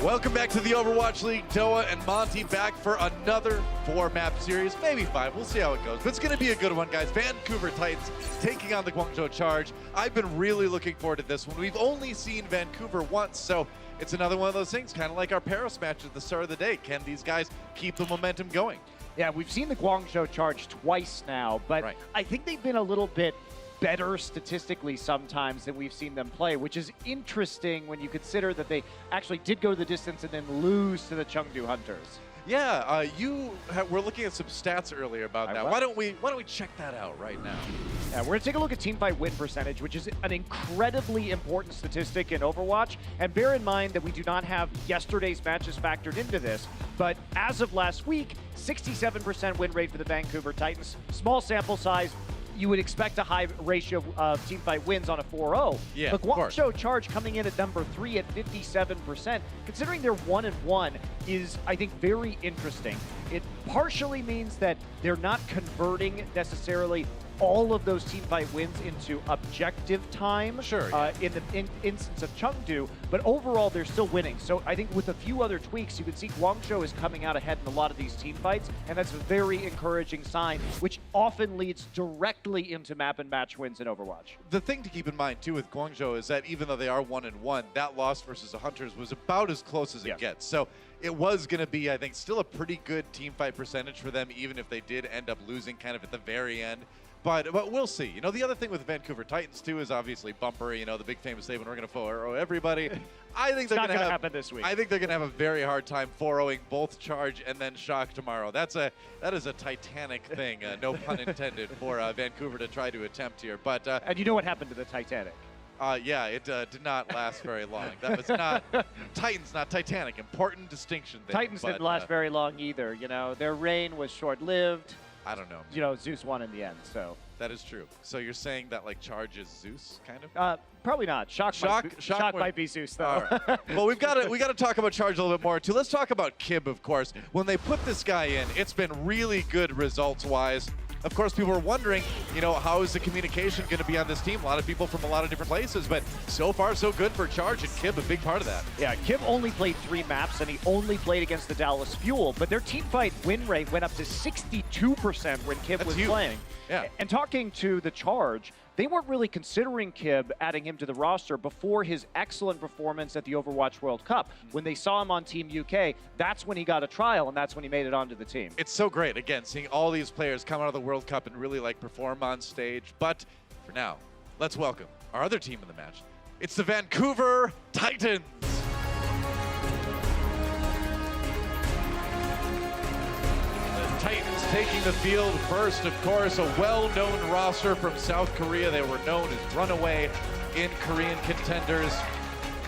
Welcome back to the Overwatch League. Toa and Monty back for another 4-map series, maybe 5. We'll see how it goes. But it's going to be a good one, guys. Vancouver Titans taking on the Guangzhou Charge. I've been really looking forward to this one. We've only seen Vancouver once, so it's another one of those things, kind of like our Paris match at the start of the day. Can these guys keep the momentum going? Yeah, we've seen the Guangzhou Charge twice now, but I think they've been a little bit better statistically sometimes than we've seen them play, which is interesting when you consider that they actually did go the distance and then lose to the Chengdu Hunters. Yeah, you were looking at some stats earlier about that. Why don't we check that out right now? Yeah, we're going to take a look at teamfight win percentage, which is an incredibly important statistic in Overwatch. And bear in mind that we do not have yesterday's matches factored into this, but as of last week, 67% win rate for the Vancouver Titans. Small sample size. You would expect a high ratio of teamfight wins on a 4-0. Yeah, the Guangzhou Charge coming in at number 3 at 57%, considering they're 1-1, is, I think, very interesting. It partially means that they're not converting necessarily all of those teamfight wins into objective time. Sure. In the instance of Chengdu, but overall they're still winning. So I think with a few other tweaks, you can see Guangzhou is coming out ahead in a lot of these team fights, and that's a very encouraging sign, which often leads directly into map and match wins in Overwatch. The thing to keep in mind too with Guangzhou is that even though they are 1-1, that loss versus the Hunters was about as close as it gets. So it was going to be, I think, still a pretty good team fight percentage for them, even if they did end up losing kind of at the very end. But we'll see. You know, the other thing with Vancouver Titans, too, is obviously Bumper, you know, the big famous statement, we're going to 4-0 everybody. I think they're going to happen this week. I think they're going to have a very hard time 4-0ing both Charge and then Shock tomorrow. That is a titanic thing, no pun intended, for Vancouver to try to attempt here. But and you know what happened to the Titanic? Yeah, it did not last very long. That was not Titans, not Titanic. Important distinction there. Titans didn't last very long either. You know, their reign was short-lived. I don't know. You know, Zeus won in the end, so. That is true. So you're saying that, like, Charge is Zeus, kind of? Probably not. Shock might be Zeus, though. All right. Well, we got to talk about Charge a little bit more, too. Let's talk about Kib, of course. When they put this guy in, it's been really good results-wise. Of course, people were wondering, you know, how is the communication going to be on this team? A lot of people from a lot of different places, but so far so good for Charge, and Kib a big part of that. Yeah, Kib only played 3 maps, and he only played against the Dallas Fuel, but their teamfight win rate went up to 62% when Kib was playing. Yeah. And talking to the Charge, they weren't really considering Kib adding him to the roster before his excellent performance at the Overwatch World Cup. When they saw him on Team UK, that's when he got a trial, and that's when he made it onto the team. It's so great, again, seeing all these players come out of the World Cup and really, like, perform on stage. But for now, let's welcome our other team in the match. It's the Vancouver Titans. Titans taking the field first, of course, a well-known roster from South Korea. They were known as Runaway in Korean Contenders.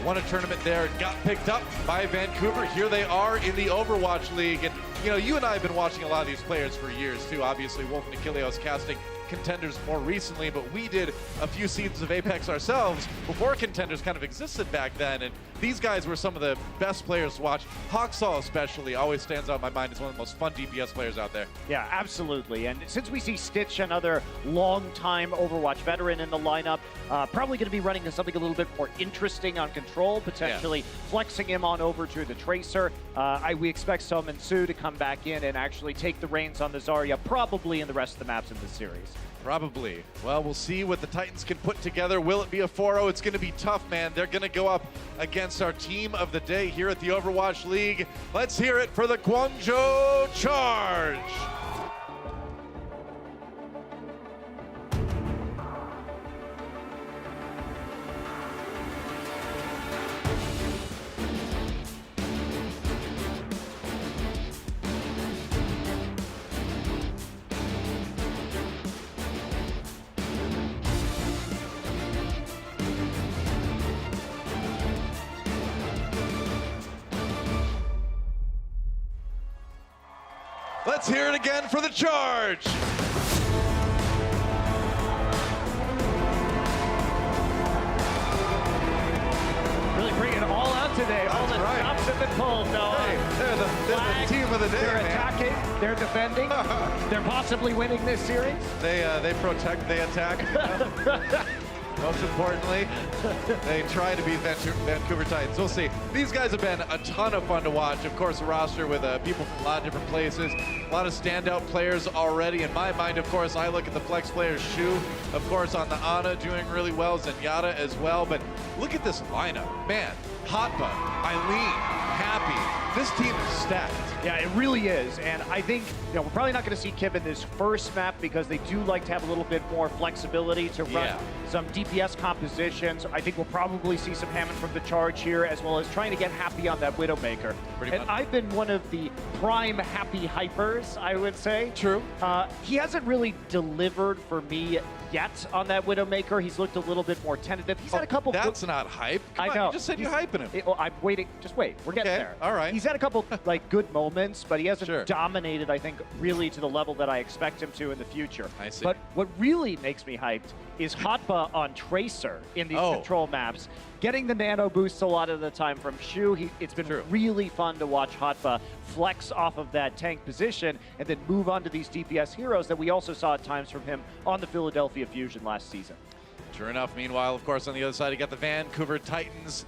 Won a tournament there, got picked up by Vancouver. Here they are in the Overwatch League. And, you know, you and I have been watching a lot of these players for years, too. Obviously, Wolf and Ilios casting Contenders more recently, but we did a few seasons of Apex ourselves before Contenders kind of existed back then, and these guys were some of the best players to watch. Hawksaw especially always stands out in my mind as one of the most fun DPS players out there. Yeah, absolutely. And since we see Stitch, another long-time Overwatch veteran in the lineup, probably going to be running something a little bit more interesting on Control, potentially flexing him on over to the Tracer. We expect Somin Su to come back in and actually take the reins on the Zarya, probably in the rest of the maps in this series. Probably. Well, we'll see what the Titans can put together. Will it be a 4-0? It's going to be tough, man. They're going to go up against our team of the day here at the Overwatch League. Let's hear it for the Guangzhou Charge. Let's hear it again for the Charge. Really bringing it all out today. All the stops have been pulled. No, hey, they're the team of the day. They're attacking. They're defending. They're possibly winning this series. They protect. They attack. Most importantly, they try to beat Vancouver Titans. We'll see. These guys have been a ton of fun to watch. Of course, a roster with people from a lot of different places. A lot of standout players already. In my mind, of course, I look at the flex players. Shu, of course, on the Ana doing really well. Zenyatta as well. But look at this lineup. Man, Hotba, Eileen, Happy. This team is stacked. Yeah, it really is. And I think, we're probably not going to see Kib in this first map because they do like to have a little bit more flexibility to run some DPS compositions. I think we'll probably see some Hammond from the charge here, as well as trying to get Happy on that Widowmaker. Pretty and much. I've been one of the prime Happy hypers, I would say. True. He hasn't really delivered for me yet on that Widowmaker. He's looked a little bit more tentative. He's had a couple. That's not hype. Come on, know. You just said you're hyping him. I'm waiting. Just wait. We're getting there. All right. He's had a couple like good moments, but he hasn't Sure. dominated, I think, really to the level that I expect him to in the future. I see. But what really makes me hyped is Hotba on Tracer in these control maps. Getting the nano boosts a lot of the time from Shu. It's been really fun to watch Hotba flex off of that tank position and then move on to these DPS heroes that we also saw at times from him on the Philadelphia Fusion last season. Sure enough, meanwhile, of course, on the other side, you got the Vancouver Titans.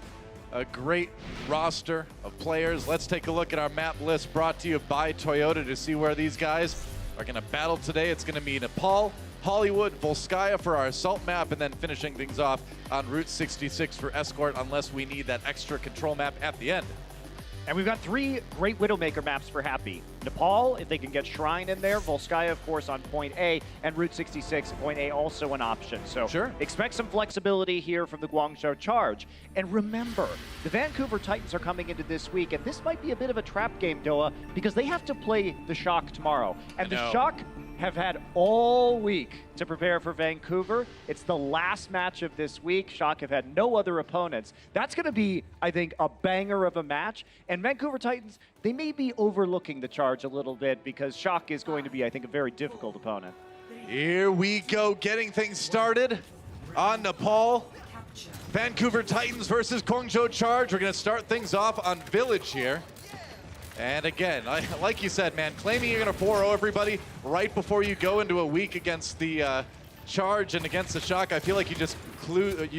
A great roster of players. Let's take a look at our map list brought to you by Toyota to see where these guys are going to battle today. It's going to be Nepal, Hollywood, Volskaya for our assault map, and then finishing things off on Route 66 for escort, unless we need that extra control map at the end. And we've got 3 great Widowmaker maps for Happy. Nepal, if they can get Shrine in there. Volskaya, of course, on point A. And Route 66, point A, also an option. So expect some flexibility here from the Guangzhou charge. And remember, the Vancouver Titans are coming into this week, and this might be a bit of a trap game, Doa, because they have to play the Shock tomorrow. And the Shock have had all week to prepare for Vancouver. It's the last match of this week. Shock have had no other opponents. That's going to be, I think, a banger of a match. And Vancouver Titans, they may be overlooking the charge a little bit because Shock is going to be, I think, a very difficult opponent. Here we go, getting things started on Nepal. Vancouver Titans versus Guangzhou Charge. We're going to start things off on Village here. And again, like you said, man, claiming you're going to 4-0 everybody right before you go into a week against the Charge and against the Shock, I feel like you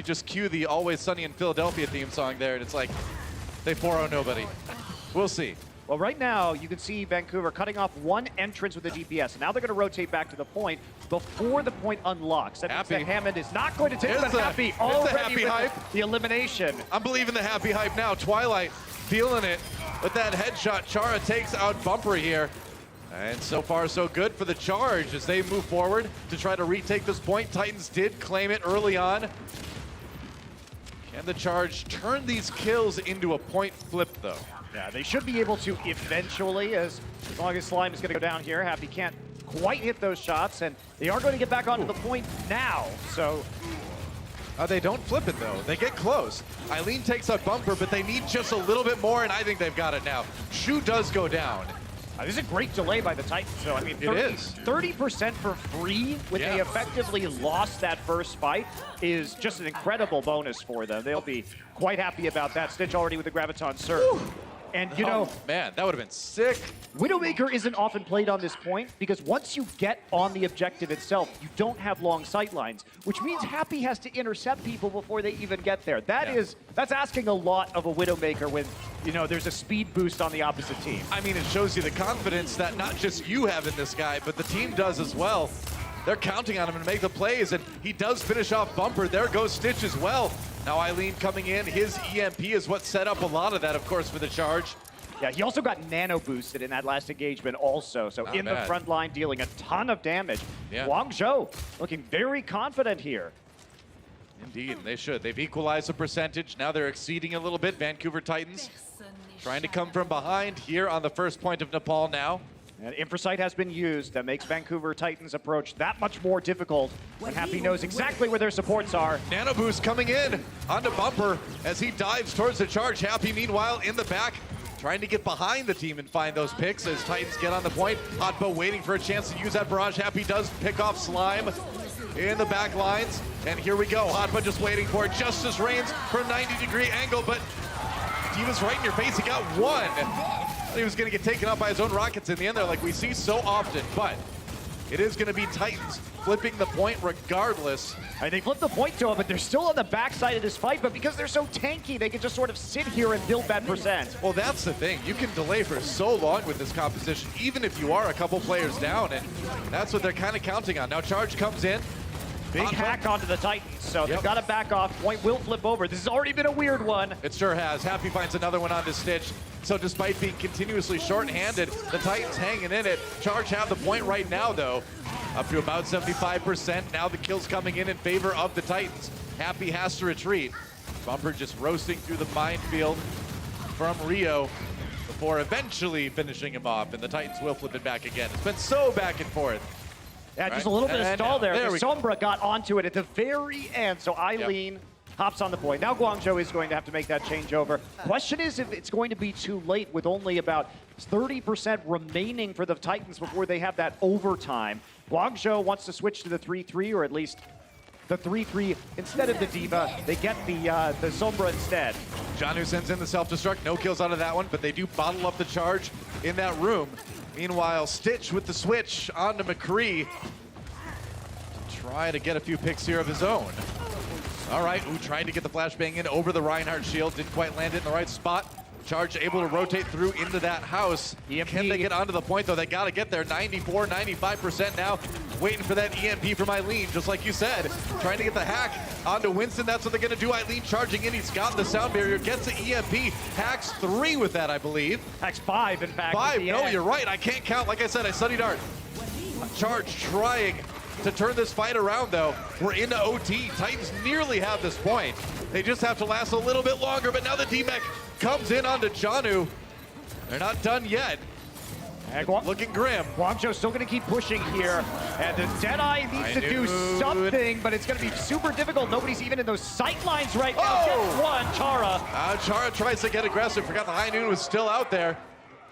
just cue the Always Sunny in Philadelphia theme song there, and it's like they 4-0 nobody. We'll see. Well, right now, you can see Vancouver cutting off one entrance with the DPS. And now they're going to rotate back to the point before the point unlocks. That means that Hammond is not going to take the Happy already with the elimination. I'm believing the Happy hype now. Twilight feeling it with that headshot. Chara takes out Bumper here. And so far, so good for the Charge as they move forward to try to retake this point. Titans did claim it early on. Can the Charge turn these kills into a point flip, though? Yeah, they should be able to eventually, as long as Slime is going to go down here. Happy can't quite hit those shots, and they are going to get back onto the point now. So they don't flip it, though. They get close. Eileen takes out Bumper, but they need just a little bit more, and I think they've got it now. Shu does go down. This is a great delay by the Titans, so I mean, 30% for free when they effectively lost that first fight is just an incredible bonus for them. They'll be quite happy about that. Stitch already with the Graviton Surge. And you know, man, that would have been sick. Widowmaker isn't often played on this point because once you get on the objective itself, you don't have long sight lines, which means Happy has to intercept people before they even get there. That's asking a lot of a Widowmaker when, you know, there's a speed boost on the opposite team. I mean, it shows you the confidence that not just you have in this guy, but the team does as well. They're counting on him to make the plays, and he does finish off Bumper. There goes Stitch as well. Now Eileen coming in. His EMP is what set up a lot of that, of course, for the Charge. Yeah, he also got nano boosted in that last engagement also. So in the front line, dealing a ton of damage. Guangzhou looking very confident here. Indeed, they should. They've equalized the percentage. Now they're exceeding a little bit. Vancouver Titans trying to come from behind here on the first point of Nepal now. And Infrasight has been used. That makes Vancouver Titans' approach that much more difficult when Happy knows exactly where their supports are. Nano boost coming in onto Bumper as he dives towards the Charge. Happy, meanwhile, in the back, trying to get behind the team and find those picks as Titans get on the point. Hotba waiting for a chance to use that barrage. Happy does pick off Slime in the back lines. And here we go. Hotba just waiting for it. Justice reigns from 90-degree angle, but he was right in your face. He got one. He was going to get taken out by his own rockets in the end there like we see so often, but it is going to be Titans flipping the point regardless. And they flip the point to him, but they're still on the backside of this fight, but because they're so tanky, they can just sort of sit here and build that percent. Well, that's the thing. You can delay for so long with this composition, even if you are a couple players down, and that's what they're kind of counting on. Now Charge comes in. Big hack onto the Titans, so they've got to back off. Point will flip over. This has already been a weird one. It sure has. Happy finds another one onto Stitch. So despite being continuously short-handed, the Titans hanging in it. Charge have the point right now, though. Up to about 75%. Now the kills coming in favor of the Titans. Happy has to retreat. Bumper just roasting through the minefield from Rio before eventually finishing him off, and the Titans will flip it back again. It's been so back and forth. Yeah, just a little bit of stall there. Sombra got onto it at the very end, so Eileen hops on the point. Now Guangzhou is going to have to make that changeover. Question is if it's going to be too late with only about 30% remaining for the Titans before they have that overtime. Guangzhou wants to switch to the 3-3, or at least the 3-3 instead of the Diva. They get the Sombra instead. Janu sends in the self-destruct. No kills out of that one, but they do bottle up the charge in that room. Meanwhile, Stitch with the switch onto McCree. Try to get a few picks here of his own. All right, tried to get the flashbang in over the Reinhardt shield. Didn't quite land it in the right spot. Charge able to rotate through into that house. EMP. Can they get onto the point, though? They got to get there. 94, 95% now. Waiting for that EMP from Eileen, just like you said. Trying to get the hack onto Winston. That's what they're going to do. Eileen charging in. He's got the sound barrier. Gets the EMP. Hacks 3 with that, I believe. Hacks 5, in fact. 5. No, you're right. I can't count. Like I said, I studied art. Charge trying to turn this fight around, though. We're into OT. Titans nearly have this point. They just have to last a little bit longer, but now the D-Mech comes in onto Janu. They're not done yet. Looking grim. Guangzhou's still going to keep pushing here, and the Deadeye needs to do something, but it's going to be super difficult. Nobody's even in those sight lines right now. Gets one, Chara. Chara tries to get aggressive. Forgot the High Noon was still out there.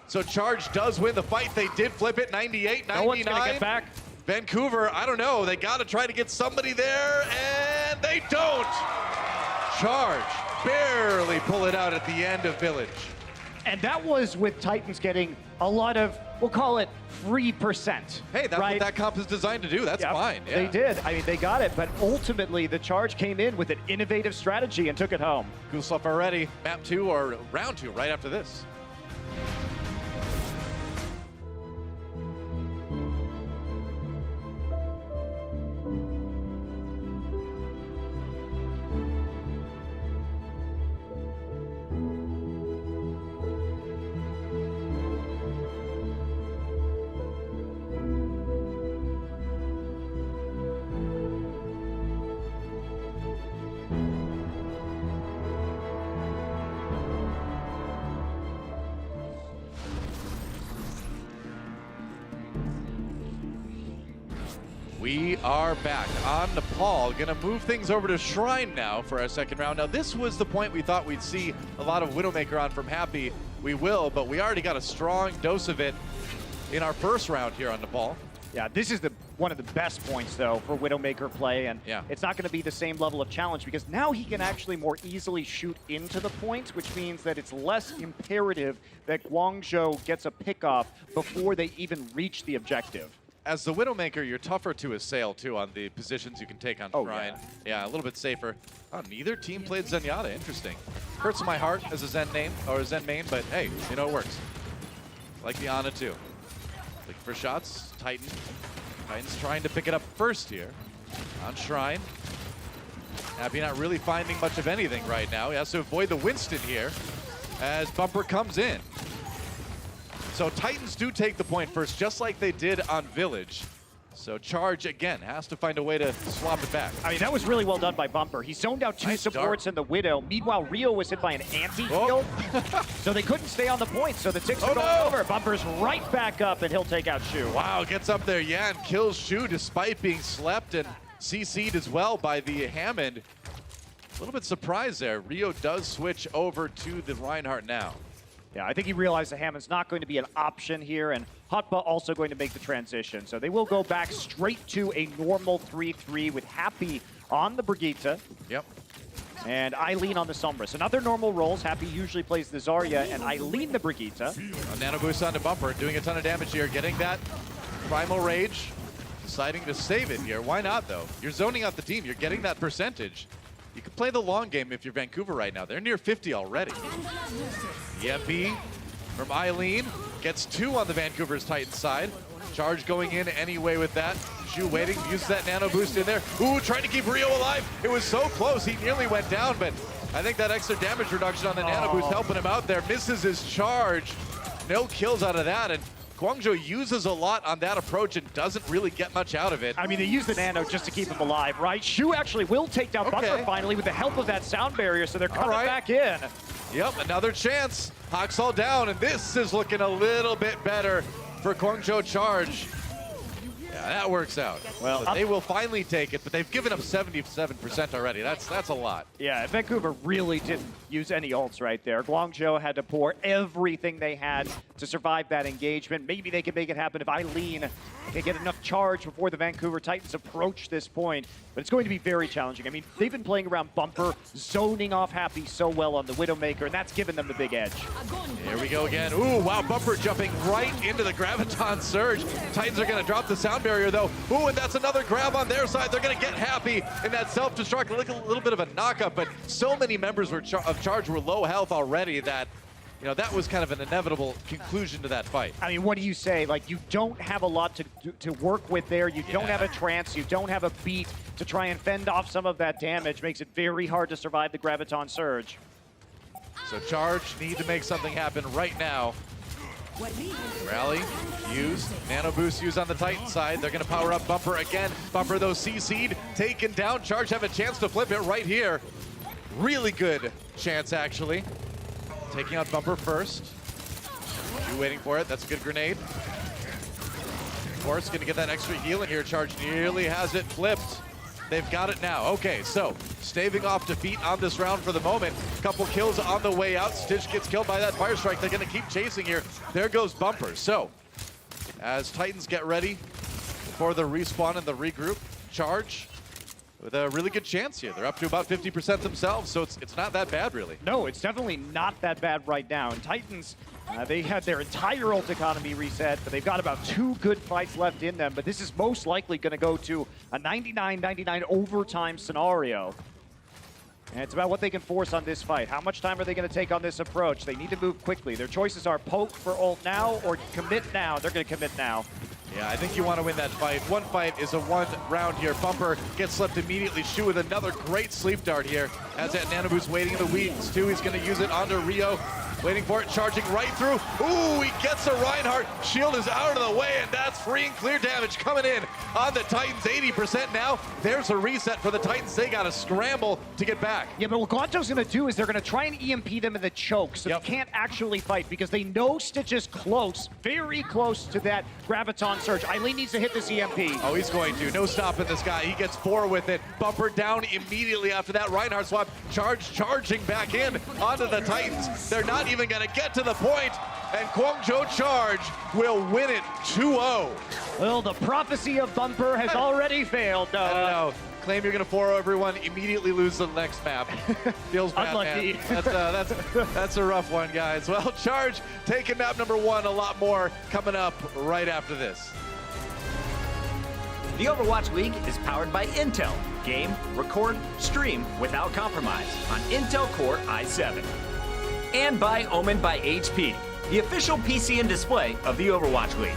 So Charge does win the fight. They did flip it, 98, 99. No one's going to get back. Vancouver, I don't know. They got to try to get somebody there, and they don't. Charge barely pull it out at the end of Village. And that was with Titans getting a lot of, we'll call it, free percent. Hey, that's what that comp is designed to do. That's fine. Yeah. They did. I mean, they got it, but ultimately the Charge came in with an innovative strategy and took it home. Gustav already, map 2 or round 2 right after this. We are back on Nepal. Gonna move things over to Shrine now for our second round. Now this was the point we thought we'd see a lot of Widowmaker on from Happy. We will, but we already got a strong dose of it in our first round here on Nepal. Yeah, this is one of the best points, though, for Widowmaker play, and it's not going to be the same level of challenge because now he can actually more easily shoot into the points, which means that it's less imperative that Guangzhou gets a pickoff before they even reach the objective. As the Widowmaker, you're tougher to assail, too, on the positions you can take on Shrine. Yeah, a little bit safer. Oh, neither team played Zenyatta. Interesting. Hurts my heart as a Zen name, or a Zen main, but hey, you know, it works. Like the Ana, too. Looking for shots. Titan. Titan's trying to pick it up first here on Shrine. Happy not really finding much of anything right now. He has to avoid the Winston here as Bumper comes in. So Titans do take the point first, just like they did on Village. So Charge, again, has to find a way to swap it back. I mean, that was really well done by Bumper. He zoned out 2 supports in the Widow. Meanwhile, Rio was hit by an anti-heal. So they couldn't stay on the point, so the ticks are going over. Bumper's right back up, and he'll take out Shu. Wow, gets up there, and kills Shu despite being slept and CC'd as well by the Hammond. A little bit surprised there. Rio does switch over to the Reinhardt now. Yeah, I think he realized the Hammond's not going to be an option here, and Hotba also going to make the transition. So they will go back straight to a normal 3-3 with Happy on the Brigitte. Yep. And Eileen on the Sombra. So not their normal roles. Happy usually plays the Zarya, and Eileen the Brigitte. A nano boost onto Bumper, doing a ton of damage here, getting that Primal Rage. deciding to save it here. Why not, though? You're zoning out the team. You're getting that percentage. You can play the long game if you're Vancouver right now. They're near 50 already. EMP from Eileen gets 2 on the Vancouver's Titan side. Charge going in anyway with that. Zhu waiting, uses that nano boost in there. Ooh, trying to keep Rio alive. It was so close, he nearly went down, but I think that extra damage reduction on the nano boost helping him out there. Misses his charge. No kills out of that, and Guangzhou uses a lot on that approach and doesn't really get much out of it. I mean, they use the nano just to keep him alive, right? Zhu actually will take down Bunker finally with the help of that sound barrier, so they're coming back in. Yep, another chance. Hawks all down, and this is looking a little bit better for Guangzhou Charge. Yeah, that works out. Well, so they will finally take it, but they've given up 77% already. That's a lot. Yeah, Vancouver really didn't use any ults right there. Guangzhou had to pour everything they had to survive that engagement. Maybe they can make it happen if Eileen can get enough charge before the Vancouver Titans approach this point. But it's going to be very challenging. I mean, they've been playing around Bumper, zoning off Happy so well on the Widowmaker, and that's given them the big edge. Here we go again. Ooh, wow, Bumper jumping right into the Graviton Surge. Titans are going to drop the sound barrier, though. Ooh, and that's another grab on their side. They're going to get Happy in that self-destruct. A little bit of a knock-up, but so many members of Charge were low health already that, you know, that was kind of an inevitable conclusion to that fight. I mean, what do you say? Like, you don't have a lot to work with there. You don't have a trance. You don't have a beat to try and fend off some of that damage. Makes it very hard to survive the Graviton Surge. So Charge need to make something happen right now. Rally used, nano boost used on the Titan side. They're gonna power up Bumper again. Bumper though CC'd, taken down. Charge have a chance to flip it right here. Really good chance actually. Taking out Bumper first. You waiting for it, that's a good grenade. Of course, gonna get that extra heal in here. Charge nearly has it flipped. They've got it now. Okay, so staving off defeat on this round for the moment. Couple kills on the way out. Stitch gets killed by that fire strike. They're gonna keep chasing here. There goes Bumper. So, as Titans get ready for the respawn and the regroup, Charge with a really good chance here. They're up to about 50% themselves, so it's not that bad, really. No, it's definitely not that bad right now. And Titans, they had their entire ult economy reset, but they've got about 2 good fights left in them. But this is most likely going to go to a 99-99 overtime scenario. And it's about what they can force on this fight. How much time are they going to take on this approach? They need to move quickly. Their choices are poke for ult now or commit now. They're going to commit now. Yeah, I think you want to win that fight. One fight is a 1 round here. Bumper gets slipped immediately. Shu with another great sleep dart here. Has that nano boost waiting in the weeds too. He's going to use it onto Rio. Waiting for it, charging right through. Ooh, he gets a Reinhardt. Shield is out of the way, and that's free and clear damage coming in on the Titans. 80% now. There's a reset for the Titans. They got to scramble to get back. Yeah, but what Guangzhou's going to do is they're going to try and EMP them in the choke, so they can't actually fight because they know Stitch is close, very close to that Graviton Surge. Eileen needs to hit this EMP. Oh, he's going to. No stopping this guy. He gets 4 with it. Bumper down immediately after that Reinhardt swap. Charge charging back in onto the Titans. They're not even going to get to the point, and Guangzhou Charge will win it 2-0. Well, the prophecy of Bumper has already failed. I don't know. Claim you're going to 4-0 everyone, immediately lose the next map. Feels bad, Unlucky. man. That's a rough one, guys. Well, Charge taking map number 1. A lot more coming up right after this. The Overwatch League is powered by Intel. Game, record, stream without compromise on Intel Core i7. And by Omen by HP, the official PC and display of the Overwatch League.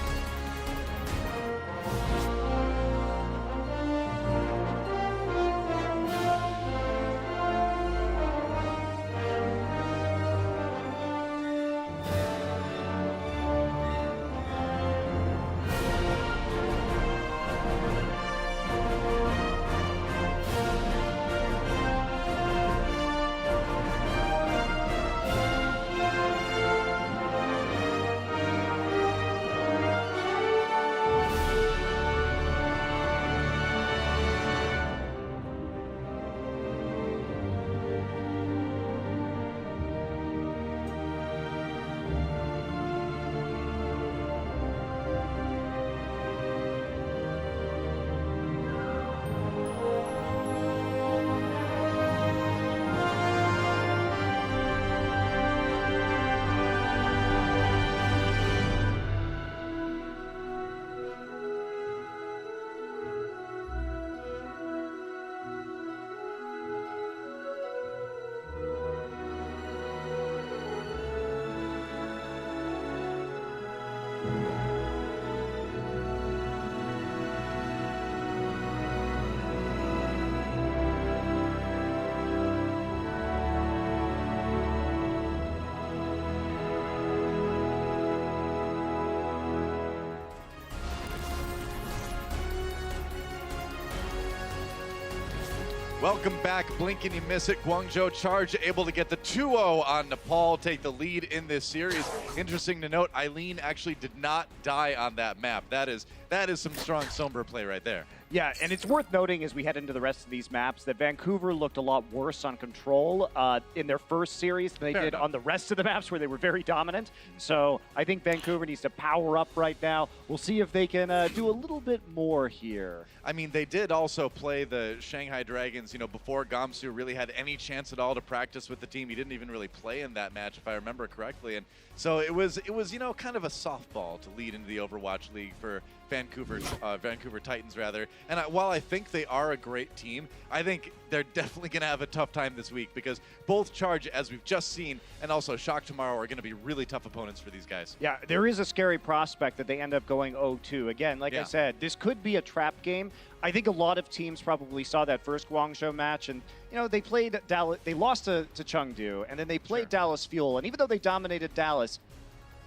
Welcome back. Blink and you miss it. Guangzhou Charge able to get the 2-0 on Nepal, take the lead in this series. Interesting to note, Eileen actually did not die on that map. That is some strong Sombra play right there. Yeah, and it's worth noting as we head into the rest of these maps that Vancouver looked a lot worse on control in their first series than they did on the rest of the maps where they were very dominant. So I think Vancouver needs to power up right now. We'll see if they can do a little bit more here. I mean, they did also play the Shanghai Dragons, you know, before Guangzhou really had any chance at all to practice with the team. He didn't even really play in that match, if I remember correctly. And so it was, you know, kind of a softball to lead into the Overwatch League for Vancouver Titans, rather. And while I think they are a great team, I think they're definitely going to have a tough time this week because both Charge, as we've just seen, and also Shock tomorrow are going to be really tough opponents for these guys. Yeah, there is a scary prospect that they end up going 0-2. Again, like I said, this could be a trap game. I think a lot of teams probably saw that first Guangzhou match, and you know they played Dallas. They lost to Chengdu, and then they played Dallas Fuel. And even though they dominated Dallas,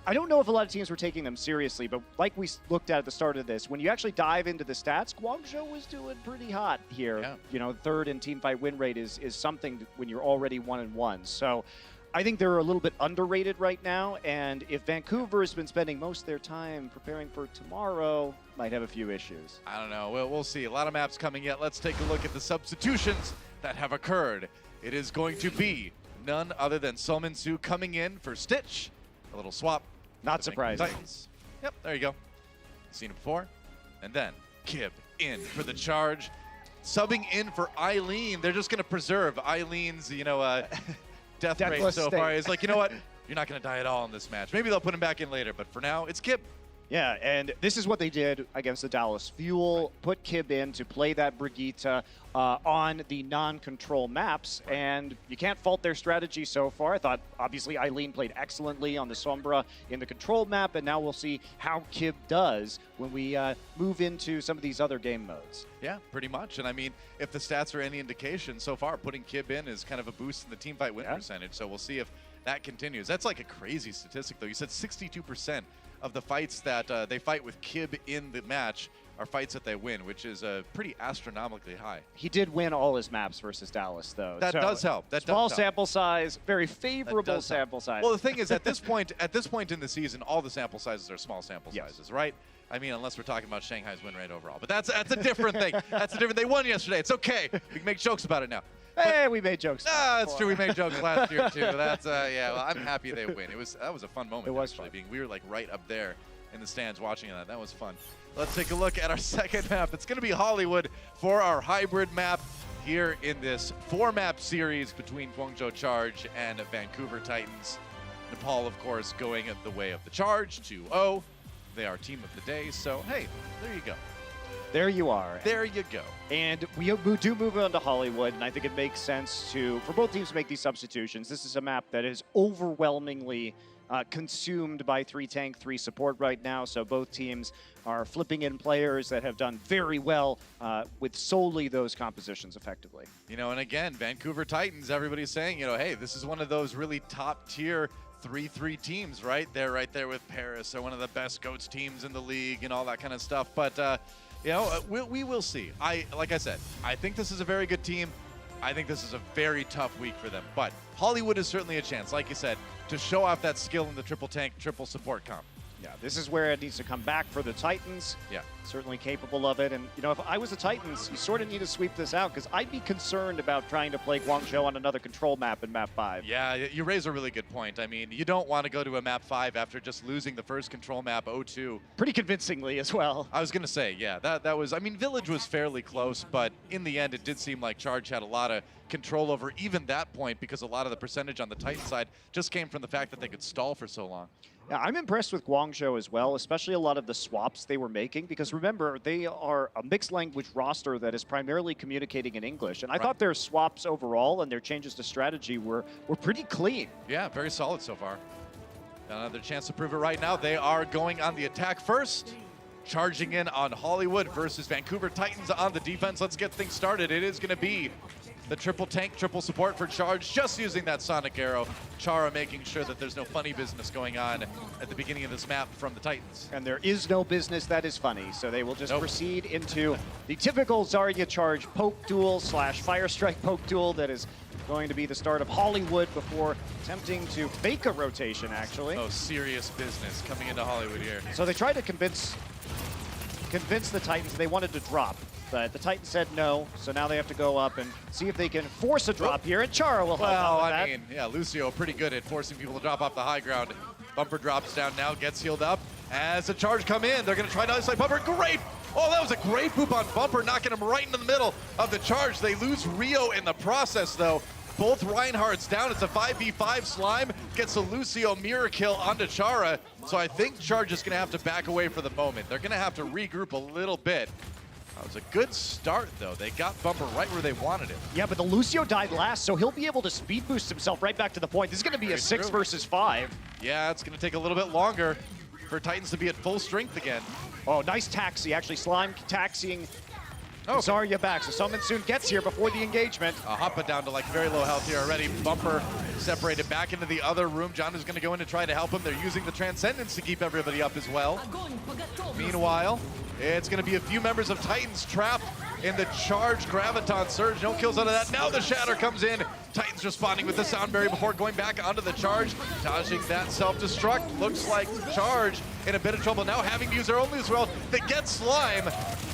I don't know if a lot of teams were taking them seriously, but like we looked at the start of this, when you actually dive into the stats, Guangzhou was doing pretty hot here. Yeah. You know, third in teamfight win rate is something when you're already 1-1. So I think they're a little bit underrated right now, and if Vancouver has been spending most of their time preparing for tomorrow, might have a few issues. I don't know. We'll see. A lot of maps coming yet. Let's take a look at the substitutions that have occurred. It is going to be none other than Solmin Su coming in for Stitch. A little swap. Not surprising. Titans. Yep, there you go. Seen it before. And then Kib in for the Charge. Subbing in for Eileen. They're just going to preserve Eileen's, you know, death rate so far. It's like, you know what? You're not going to die at all in this match. Maybe they'll put him back in later, but for now, it's Kib. Yeah, and this is what they did against the Dallas Fuel. Put Kib in to play that Brigitte on the non-control maps, and you can't fault their strategy so far. I thought, obviously, Eileen played excellently on the Sombra in the control map, and now we'll see how Kib does when we move into some of these other game modes. Yeah, pretty much. And I mean, if the stats are any indication, so far, putting Kib in is kind of a boost in the teamfight win percentage, so we'll see if that continues. That's like a crazy statistic, though. You said 62% of the fights that they fight with Kib in the match are fights that they win, which is pretty astronomically high. He did win all his maps versus Dallas, though. That does help. That small does help. Sample size, very favorable sample size. Well, the thing is, at this point in the season, all the sample sizes are small sample sizes, right? I mean, unless we're talking about Shanghai's win rate overall, but that's a different thing. That's a different. They won yesterday. It's okay. We can make jokes about it now. Hey, we made jokes. That's true. We made jokes last year too. That's yeah. Well, I'm happy they win. That was a fun moment. It was actually. fun. We were like right up there in the stands watching that. That was fun. Let's take a look at our second map. It's going to be Hollywood for our hybrid map here in this 4-map series between Guangzhou Charge and Vancouver Titans. Nepal, of course, going the way of the Charge, 2-0. They are team of the day, so hey, there you go. There you are. There you go. And we do move on to Hollywood, and I think it makes sense for both teams to make these substitutions. This is a map that is overwhelmingly consumed by 3 tank, 3 support right now, so both teams are flipping in players that have done very well with solely those compositions effectively. You know, and again, Vancouver Titans, everybody's saying, you know, hey, this is one of those really top-tier 3-3 teams, right? They're right there with Paris. They're one of the best GOATS teams in the league and all that kind of stuff. But, you know, we will see. Like I said, I think this is a very good team. I think this is a very tough week for them. But Hollywood is certainly a chance, like you said, to show off that skill in the triple tank, triple support comp. Yeah, this is where it needs to come back for the Titans. Yeah. Certainly capable of it. And, you know, if I was the Titans, you sort of need to sweep this out because I'd be concerned about trying to play Guangzhou on another control map in map 5. Yeah, you raise a really good point. I mean, you don't want to go to a map 5 after just losing the first control map 0-2. Pretty convincingly as well. I was going to say, yeah, that was, I mean, Village was fairly close, but in the end, it did seem like Charge had a lot of control over even that point because a lot of the percentage on the Titan side just came from the fact that they could stall for so long. Yeah, I'm impressed with Guangzhou as well, especially a lot of the swaps they were making, because remember, they are a mixed language roster that is primarily communicating in English. And I thought their swaps overall and their changes to strategy were pretty clean. Yeah, very solid so far. Another chance to prove it right now. They are going on the attack first, charging in on Hollywood versus Vancouver Titans on the defense. Let's get things started. It is going to be the triple tank, triple support for Charge, just using that Sonic Arrow. Chara making sure that there's no funny business going on at the beginning of this map from the Titans. And there is no business that is funny, so they will just proceed into the typical Zarya Charge poke duel / Fire Strike poke duel that is going to be the start of Hollywood before attempting to fake a rotation, actually. Oh, serious business coming into Hollywood here. So they tried to convince the Titans they wanted to drop, but the Titans said no, so now they have to go up and see if they can force a drop here, and Chara will help out with that. I mean, yeah, Lucio pretty good at forcing people to drop off the high ground. Bumper drops down now, gets healed up. As the Charge come in, they're going to try to isolate Bumper. Great! Oh, that was a great poop on Bumper, knocking him right into the middle of the Charge. They lose Rio in the process, though. Both Reinhardt's down. It's a 5v5. Slime gets a Lucio mirror kill onto Chara. So I think Charge is going to have to back away for the moment. They're going to have to regroup a little bit. That was a good start, though. They got Bumper right where they wanted it. Yeah, but the Lucio died last, so he'll be able to speed boost himself right back to the point. This is going to be a 6 versus 5. Yeah, it's going to take a little bit longer for Titans to be at full strength again. Oh, nice taxi. Actually, Slime taxiing Zarya back. So Summon soon gets here before the engagement. Hoppa down to like very low health here already. Bumper separated back into the other room. John is going to go in to try to help him. They're using the Transcendence to keep everybody up as well. Meanwhile, it's going to be a few members of Titans trapped in the Charge Graviton Surge. No kills out of that. Now the Shatter comes in. Titans responding with the Sound Barrier before going back onto the Charge. Dodging that self-destruct. Looks like Charge in a bit of trouble now, having to use their own loose world. They get Slime.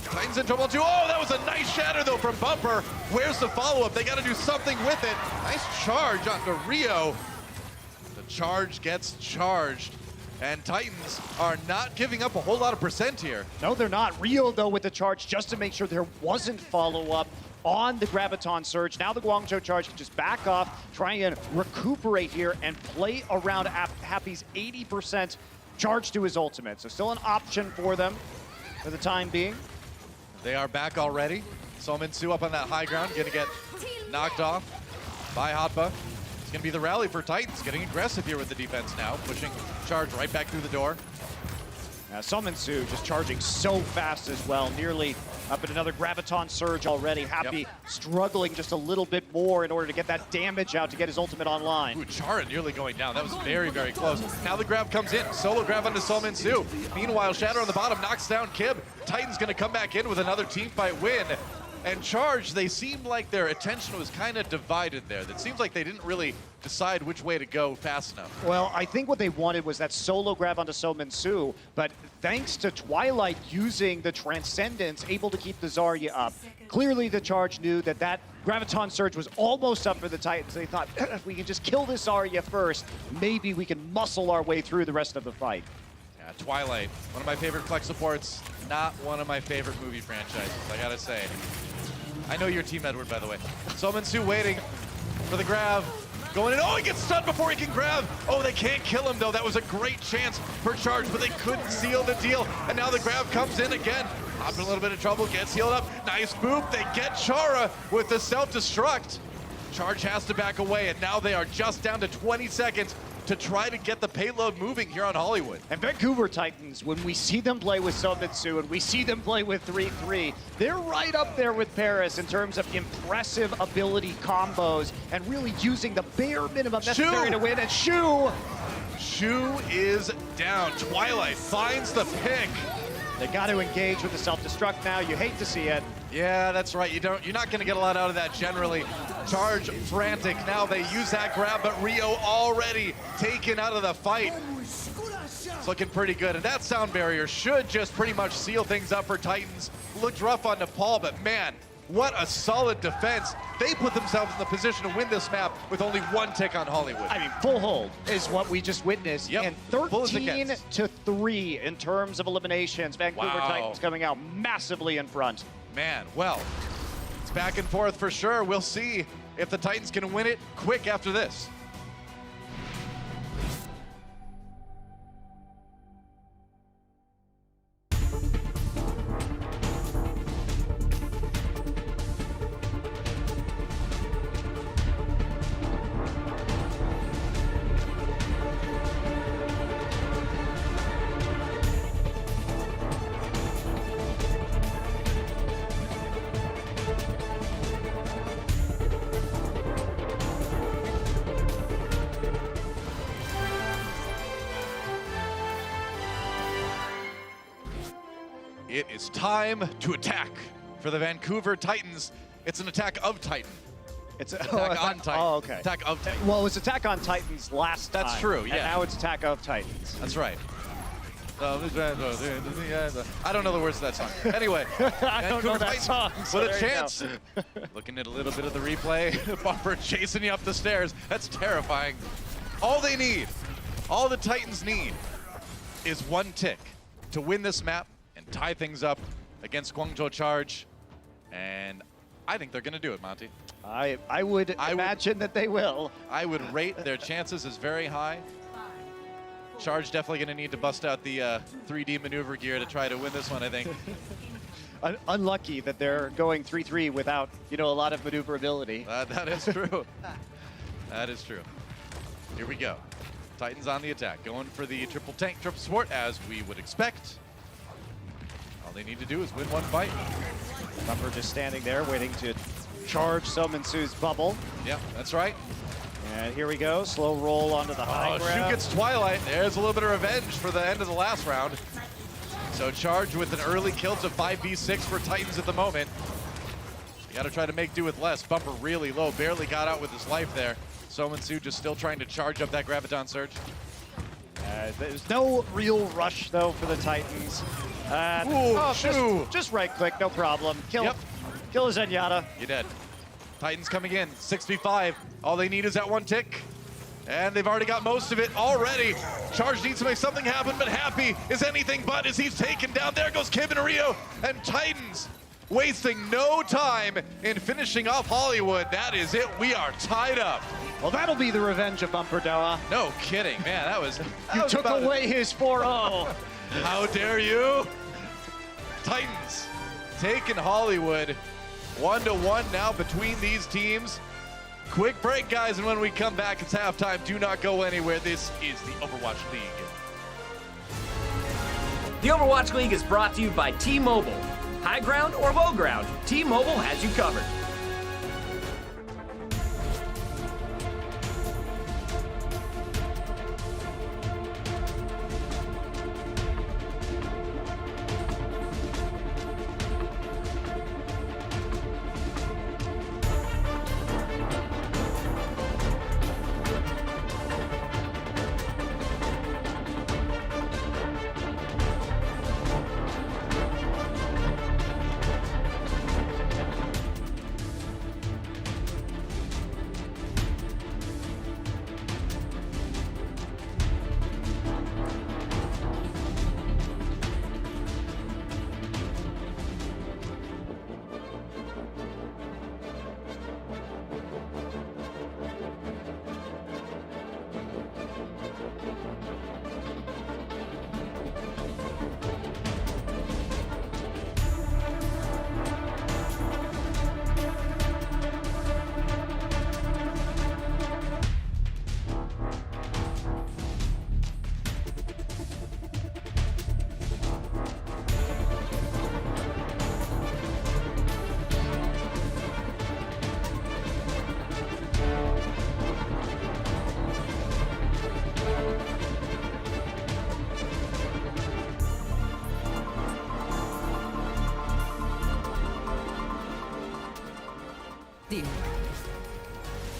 Titans in trouble too. Oh, that was a nice Shatter though from Bumper. Where's the follow-up? They got to do something with it. Nice charge onto Rio. The Charge gets charged. And Titans are not giving up a whole lot of percent here. No, they're not. Rio, though, with the charge just to make sure there wasn't follow-up on the Graviton Surge. Now the Guangzhou Charge can just back off, try and recuperate here, and play around Happy's 80% charge to his ultimate. So still an option for them for the time being. They are back already. Sominsu up on that high ground, gonna get knocked off by Hotba. It's going to be the rally for Titans, getting aggressive here with the defense now, pushing Charge right back through the door. Summon-Su just charging so fast as well, nearly up in another Graviton Surge already. Happy struggling just a little bit more in order to get that damage out to get his ultimate online. Ooh, Chara nearly going down. That was very, very close. Now the grab comes in. Solo grab onto Summon-Su. Meanwhile, Shatter on the bottom knocks down Kib. Titans going to come back in with another team fight win. And Charge, they seemed like their attention was kind of divided there. It seems like they didn't really decide which way to go fast enough. Well, I think what they wanted was that solo grab onto Sominsu, but thanks to Twilight using the Transcendence, able to keep the Zarya up. Clearly the Charge knew that that Graviton Surge was almost up for the Titans. They thought, if we can just kill this Zarya first, maybe we can muscle our way through the rest of the fight. Yeah, Twilight, one of my favorite flex supports, not one of my favorite movie franchises, I gotta say. I know you're Team Edward, by the way. Summon-Su waiting for the grab. Going in. Oh, he gets stunned before he can grab. Oh, they can't kill him, though. That was a great chance for Charge, but they couldn't seal the deal. And now the grab comes in again. Hop in a little bit of trouble, gets healed up. Nice boop. They get Chara with the self-destruct. Charge has to back away, and now they are just down to 20 seconds to try to get the payload moving here on Hollywood. And Vancouver Titans, when we see them play with Summon-Su and we see them play with 3-3, they're right up there with Paris in terms of impressive ability combos and really using the bare minimum necessary to win. And Shu is down. Twilight finds the pick. They got to engage with the self-destruct now. You hate to see it. Yeah, that's right. You're not going to get a lot out of that generally. Charge frantic. Now they use that grab, but Rio already taken out of the fight. It's looking pretty good. And that sound barrier should just pretty much seal things up for Titans. Looked rough on Nepal, but man, what a solid defense. They put themselves in the position to win this map with only one tick on Hollywood. I mean, full hold is what we just witnessed. Yep. And 13-3 in terms of eliminations. Vancouver Titans coming out massively in front. Man, well, it's back and forth for sure. We'll see if the Titans can win it quick after this. It is time to attack for the Vancouver Titans. It's an attack of Titan. It's Attack on Titan. Oh, okay. Attack of Titan. Well, it was Attack on Titans last time. That's true, yeah. And now it's Attack of Titans. That's right. I don't know the words to that song. Anyway, I don't know that song, so with a there you chance. Looking at a little bit of the replay. Bumper chasing you up the stairs. That's terrifying. All they need, all the Titans need, is one tick to win this map and tie things up against Guangzhou Charge. And I think they're going to do it, Monty. I would imagine that they will. I would rate their chances as very high. Charge definitely going to need to bust out the 3D maneuver gear to try to win this one, I think. Unlucky that they're going 3-3 without, a lot of maneuverability. That is true. That is true. Here we go. Titans on the attack, going for the triple tank, triple support, as we would expect. All they need to do is win one fight. Bumper just standing there waiting to charge Sominsu's bubble. Yeah, that's right. And here we go, slow roll onto the high ground. Shoot gets Twilight. There's a little bit of revenge for the end of the last round. So Charge with an early kill to 5v6 for Titans at the moment. You gotta try to make do with less. Bumper really low, barely got out with his life there. Sominsu just still trying to charge up that Graviton Surge. There's no real rush, though, for the Titans. Just right-click, no problem. Kill a Zenyatta. You're dead. Titans coming in, 6v5. All they need is that one tick. And they've already got most of it already. Charge needs to make something happen, but Happy is anything but as he's taken down. There goes Kim and Rio. And Titans wasting no time in finishing off Hollywood. That is it. We are tied up. Well, that'll be the revenge of Bumper Doa. No kidding, man. That was You took away his 4-0. How dare you? Titans taking Hollywood. 1-1 now between these teams. Quick break, guys, and when we come back, it's halftime. Do not go anywhere. This is the Overwatch League. The Overwatch League is brought to you by T-Mobile. High ground or low ground, T-Mobile has you covered.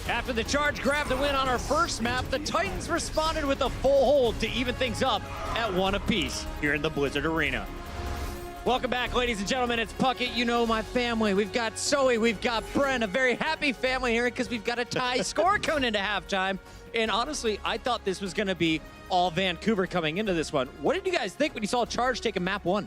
After the Charge grabbed the win on our first map, the Titans responded with a full hold to even things up at 1 apiece here in the Blizzard Arena. Welcome back, ladies and gentlemen. It's Puckett. You know my family. We've got Zoe, we've got Bren, a very happy family here because we've got a tie score coming into halftime. And honestly, I thought this was going to be all Vancouver coming into this one. What did you guys think when you saw Charge take a map 1?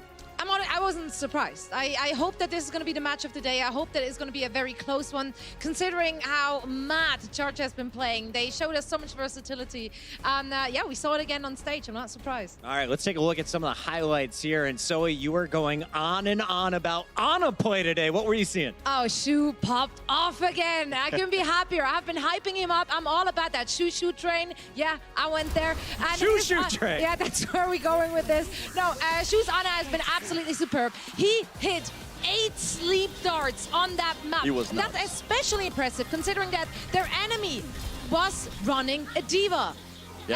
I wasn't surprised. I hope that this is going to be the match of the day. I hope that it's going to be a very close one, considering how mad Charge has been playing. They showed us so much versatility. And yeah, we saw it again on stage. I'm not surprised. All right, let's take a look at some of the highlights here. And Zoe, you were going on and on about Ana play today. What were you seeing? Oh, Shu popped off again. I couldn't be happier. I've been hyping him up. I'm all about that Shu train. Yeah, I went there. And Shu train. Yeah, that's where we're going with this. No, Shu's Ana has been absolutely superb. He hit 8 sleep darts on that map. He was That's especially impressive considering that their enemy was running a diva.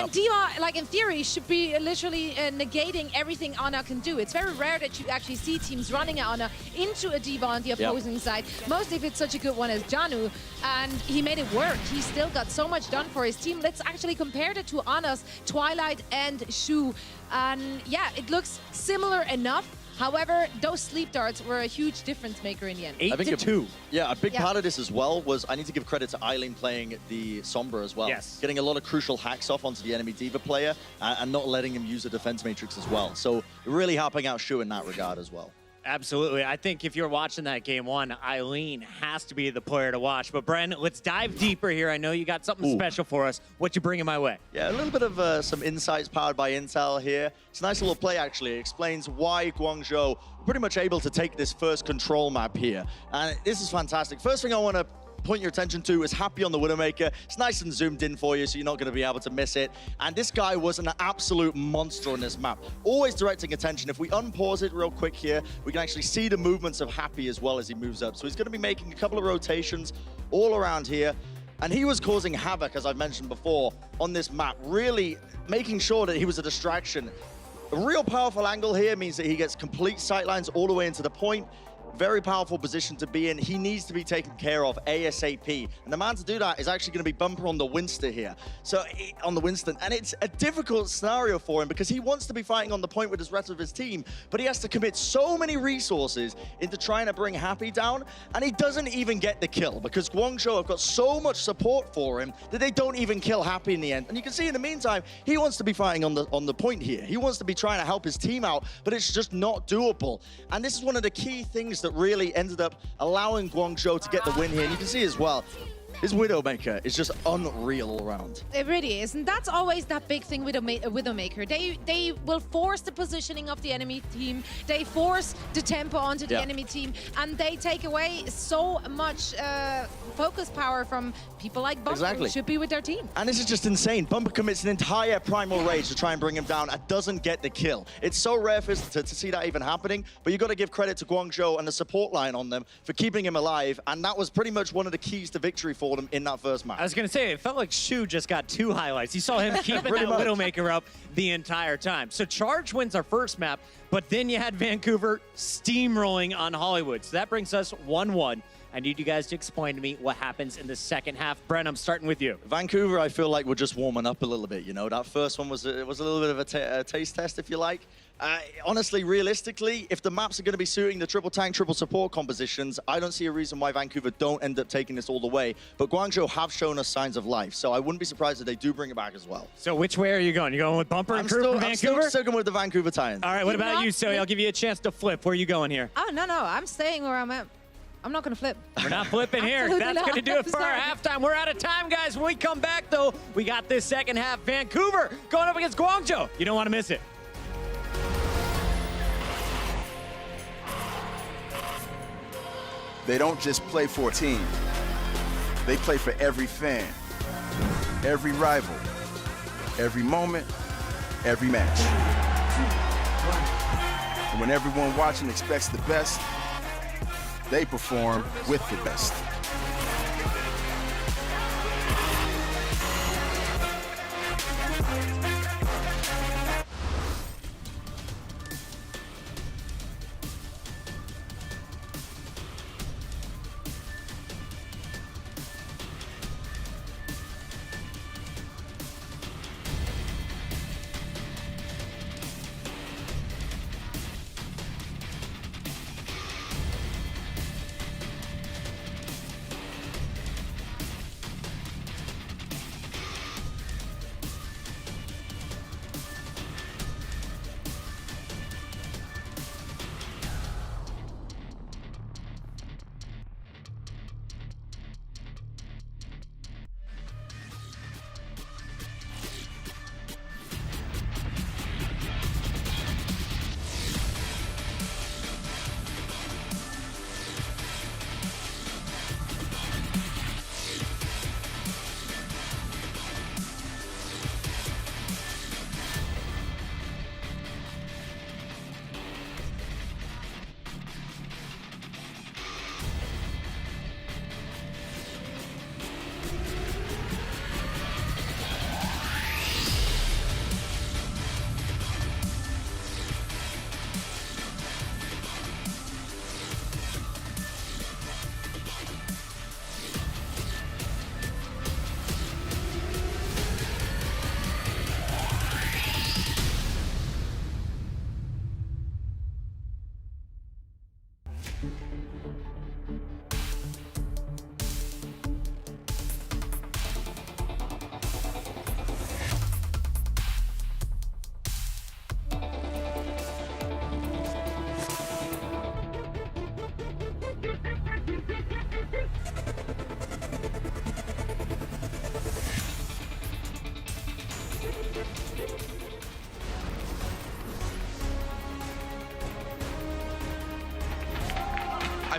And D.Va, like in theory, should be literally negating everything Ana can do. It's very rare that you actually see teams running Ana into a D.Va on the opposing side, mostly if it's such a good one as Janu. And he made it work. He still got so much done for his team. Let's actually compare it to Ana's Twilight and Shu. And yeah, it looks similar enough. However, those sleep darts were a huge difference maker in the end. 8-2. Yeah, a big part of this as well was I need to give credit to Eileen playing the Sombra as well. Yes. Getting a lot of crucial hacks off onto the enemy D.Va player and not letting him use the defense matrix as well. So really helping out Shu in that regard as well. Absolutely. I think if you're watching that game one, Eileen has to be the player to watch. But Bren, let's dive deeper here. I know you got something special for us. What you bringing my way? Yeah, a little bit of some insights powered by Intel here. It's a nice little play, actually. It explains why Guangzhou were pretty much able to take this first control map here. And this is fantastic. First thing I want to point your attention to is Happy on the Widowmaker. It's nice and zoomed in for you, so you're not going to be able to miss it. And this guy was an absolute monster on this map. Always directing attention. If we unpause it real quick here, we can actually see the movements of Happy as well as he moves up. So he's going to be making a couple of rotations all around here. And he was causing havoc, as I've mentioned before, on this map, really making sure that he was a distraction. A real powerful angle here means that he gets complete sightlines all the way into the point. Very powerful position to be in. He needs to be taken care of ASAP. And the man to do that is actually going to be Bumper on the Winston here. And it's a difficult scenario for him because he wants to be fighting on the point with the rest of his team, but he has to commit so many resources into trying to bring Happy down, and he doesn't even get the kill because Guangzhou have got so much support for him that they don't even kill Happy in the end. And you can see in the meantime, he wants to be fighting on the point here. He wants to be trying to help his team out, but it's just not doable. And this is one of the key things that really ended up allowing Guangzhou to get the win here. And you can see as well, his Widowmaker is just unreal all around. It really is, and that's always that big thing with Widowmaker. They will force the positioning of the enemy team, they force the tempo onto the enemy team, and they take away so much focus power from people like Bumper, who should be with their team. And this is just insane. Bumper commits an entire Primal Rage to try and bring him down and doesn't get the kill. It's so rare for us to see that even happening, but you've got to give credit to Guangzhou and the support line on them for keeping him alive, and that was pretty much one of the keys to victory for them in that first match. I was going to say, it felt like Shu just got 2 highlights. You saw him keeping that Widowmaker up the entire time. So Charge wins our first map, but then you had Vancouver steamrolling on Hollywood. So that brings us 1-1. I need you guys to explain to me what happens in the second half. Brent, I'm starting with you. Vancouver, I feel like we're just warming up a little bit, you know. That first one was a little bit of a taste test, if you like. Honestly, realistically, if the maps are going to be suiting the triple tank, triple support compositions, I don't see a reason why Vancouver don't end up taking this all the way. But Guangzhou have shown us signs of life, so I wouldn't be surprised if they do bring it back as well. So which way are you going? You going with Bumper and crew from Vancouver? I'm still sticking with the Vancouver Titans. All right, what about you, Zoe? I'll give you a chance to flip. Where are you going here? Oh, no, I'm staying where I'm at. I'm not going to flip. We're not flipping here. That's going to do it for our halftime. We're out of time, guys. When we come back, though, we got this second half. Vancouver going up against Guangzhou. You don't want to miss it. They don't just play for a team. They play for every fan, every rival, every moment, every match. And when everyone watching expects the best, they perform with the best.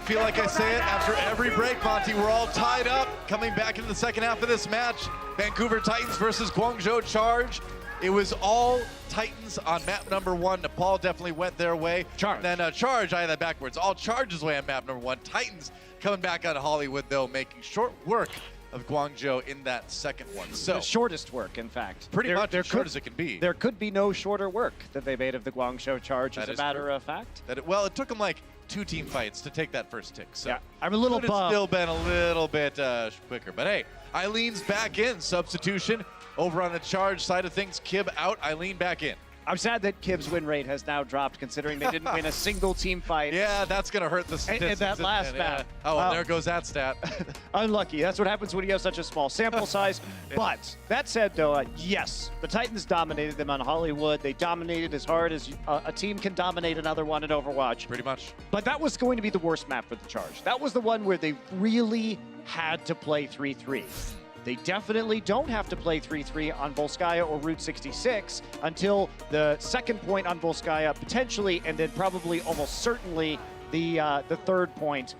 feel like I say it after every break, Monty. We're all tied up. Coming back into the second half of this match, Vancouver Titans versus Guangzhou Charge. It was all Titans on map number 1. Nepal definitely went their way. Charge. And then Charge, I had that backwards. All Charge's way on map number 1. Titans coming back out of Hollywood, though, making short work of Guangzhou in that second one. So The shortest work, in fact. pretty much as short as it can be. There could be no shorter work that they made of the Guangzhou Charge, as That a is matter true. of fact. Well, it took them like 2 team fights to take that first tick. So Yeah, I'm a little could have bummed. still been a little bit quicker. But hey, Eileen's back in. Substitution over on the Charge side of things. Kib out, Eileen back in. I'm sad that Kib's win rate has now dropped, considering they didn't win a single team fight. Yeah, that's going to hurt the And statistics. that last and, map. Oh, Wow. and there goes that stat. Unlucky. That's what happens when you have such a small sample size. But that said, though, yes, the Titans dominated them on Hollywood. They dominated as hard as a team can dominate another one in Overwatch. Pretty much. But that was going to be the worst map for the Charge. That was the one where they really had to play 3-3. They definitely don't have to play 3-3 on Volskaya or Route 66 until the second point on Volskaya, potentially, and then probably almost certainly the third point